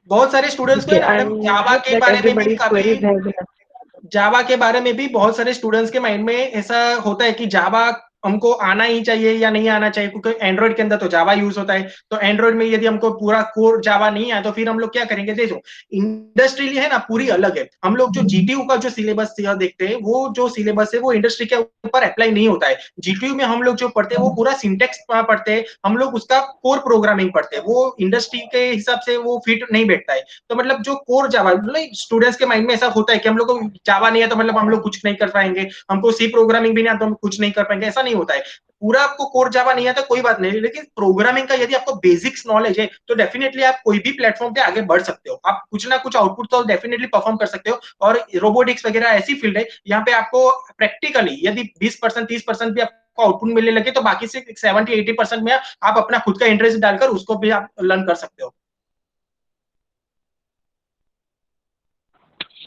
बहुत सारे स्टूडेंट्स को ओके, है ना आई मैडम, जावा होप के दैट बारे में भी एवरीबॉडीज काफी, क्वेरीज हैव बीन। जावा के बारे में भी बहुत सारे स्टूडेंट्स के माइंड में ऐसा होता है कि जावा हमको आना ही चाहिए या नहीं आना चाहिए, क्योंकि एंड्रॉइड के अंदर तो जावा यूज होता है। तो एंड्रॉइड में यदि हमको पूरा कोर जावा नहीं आया तो फिर हम लोग क्या करेंगे। देखो, इंडस्ट्री है ना पूरी अलग है। हम लोग जो जीटीयू का जो सिलेबस देखते हैं, वो जो सिलेबस है वो इंडस्ट्री के ऊपर अप्लाई नहीं होता है। जीटीयू में हम लोग जो पढ़ते हैं वो पूरा सिंटेक्स पढ़ते हैं, हम लोग उसका कोर प्रोग्रामिंग पढ़ते हैं, वो इंडस्ट्री के हिसाब से वो फिट नहीं बैठता है। तो मतलब जो कोर जावा, मतलब स्टूडेंट्स के माइंड में ऐसा होता है कि हम लोग को जावा नहीं है तो मतलब हम लोग कुछ नहीं कर पाएंगे, हमको सी प्रोग्रामिंग भी नहीं आता तो हम कुछ नहीं कर पाएंगे, ऐसा नहीं होता है। पूरा आपको कोर जावा नहीं आता कोई बात नहीं, लेकिन प्रोग्रामिंग का यदि आपको बेसिक्स नॉलेज है तो डेफिनेटली आप कोई भी प्लेटफॉर्म पे आगे बढ़ सकते हो, आप कुछ ना कुछ आउटपुट तो डेफिनेटली परफॉर्म कर सकते हो। और रोबोटिक्स वगैरह ऐसी फील्ड है यहाँ पे आपको प्रैक्टिकली यदि 20% 30% भी आपको आउटपुट मिलने लगे तो बाकी से 70-80% में आप अपना खुद का इंटरेस्ट डालकर उसको भी आप लर्न कर सकते हो।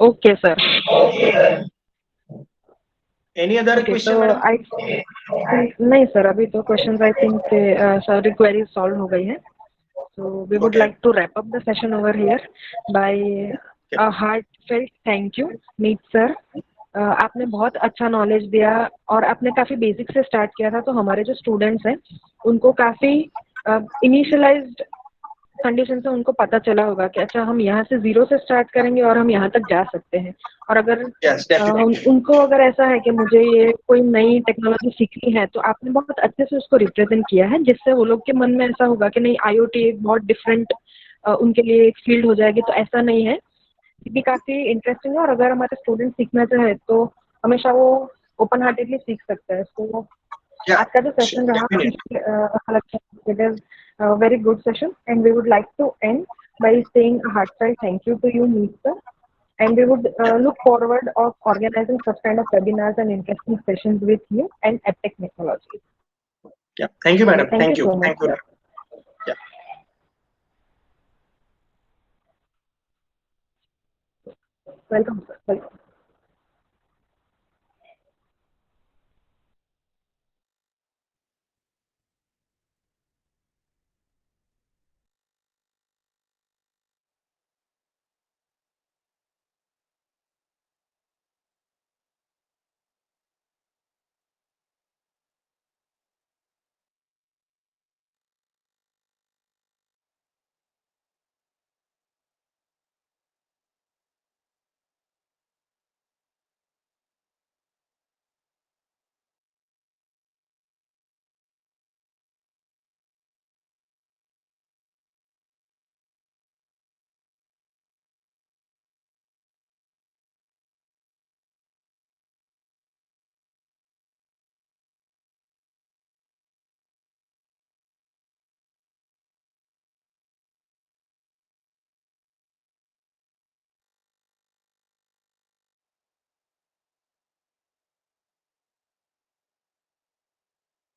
Okay sir, any other okay तो क्वेश्चन मैडम? आई नहीं सर, अभी तो क्वेश्चंस आई थिंक सारी क्वेरीज सॉल्व हो गई हैं। So we would okay, like to wrap up the session over here by a heartfelt thank you, Meet sir. आपने बहुत अच्छा नॉलेज दिया और आपने काफ़ी बेसिक से स्टार्ट किया था, तो हमारे जो स्टूडेंट्स हैं उनको काफ़ी इनिशियलाइज्ड कंडीशन से उनको पता चला होगा कि अच्छा हम यहाँ से ज़ीरो से स्टार्ट करेंगे और हम यहाँ तक जा सकते हैं। और अगर यस डेफिनेटली। उनको अगर ऐसा है कि मुझे ये कोई नई टेक्नोलॉजी सीखनी है, तो आपने बहुत अच्छे से उसको रिप्रेजेंट किया है, जिससे वो लोग के मन में ऐसा होगा कि नहीं, IoT एक बहुत डिफरेंट उनके लिए एक फील्ड हो जाएगी। तो ऐसा नहीं है, ये भी काफ़ी इंटरेस्टिंग है और अगर हमारे स्टूडेंट सीखना चाहे तो हमेशा वो ओपन हार्टेडली सीख सकता है। तो या आज का जो सेशन रहा definitely. It is very good session, and we would like to end by saying a heartfelt thank you to you, Meet sir, and we would look forward of organizing such kind of webinars and interesting sessions with you and EdTech Technologies. या thank you So madam, thank you thank you, so much, thank you. sir. या Welcome, sir. Welcome.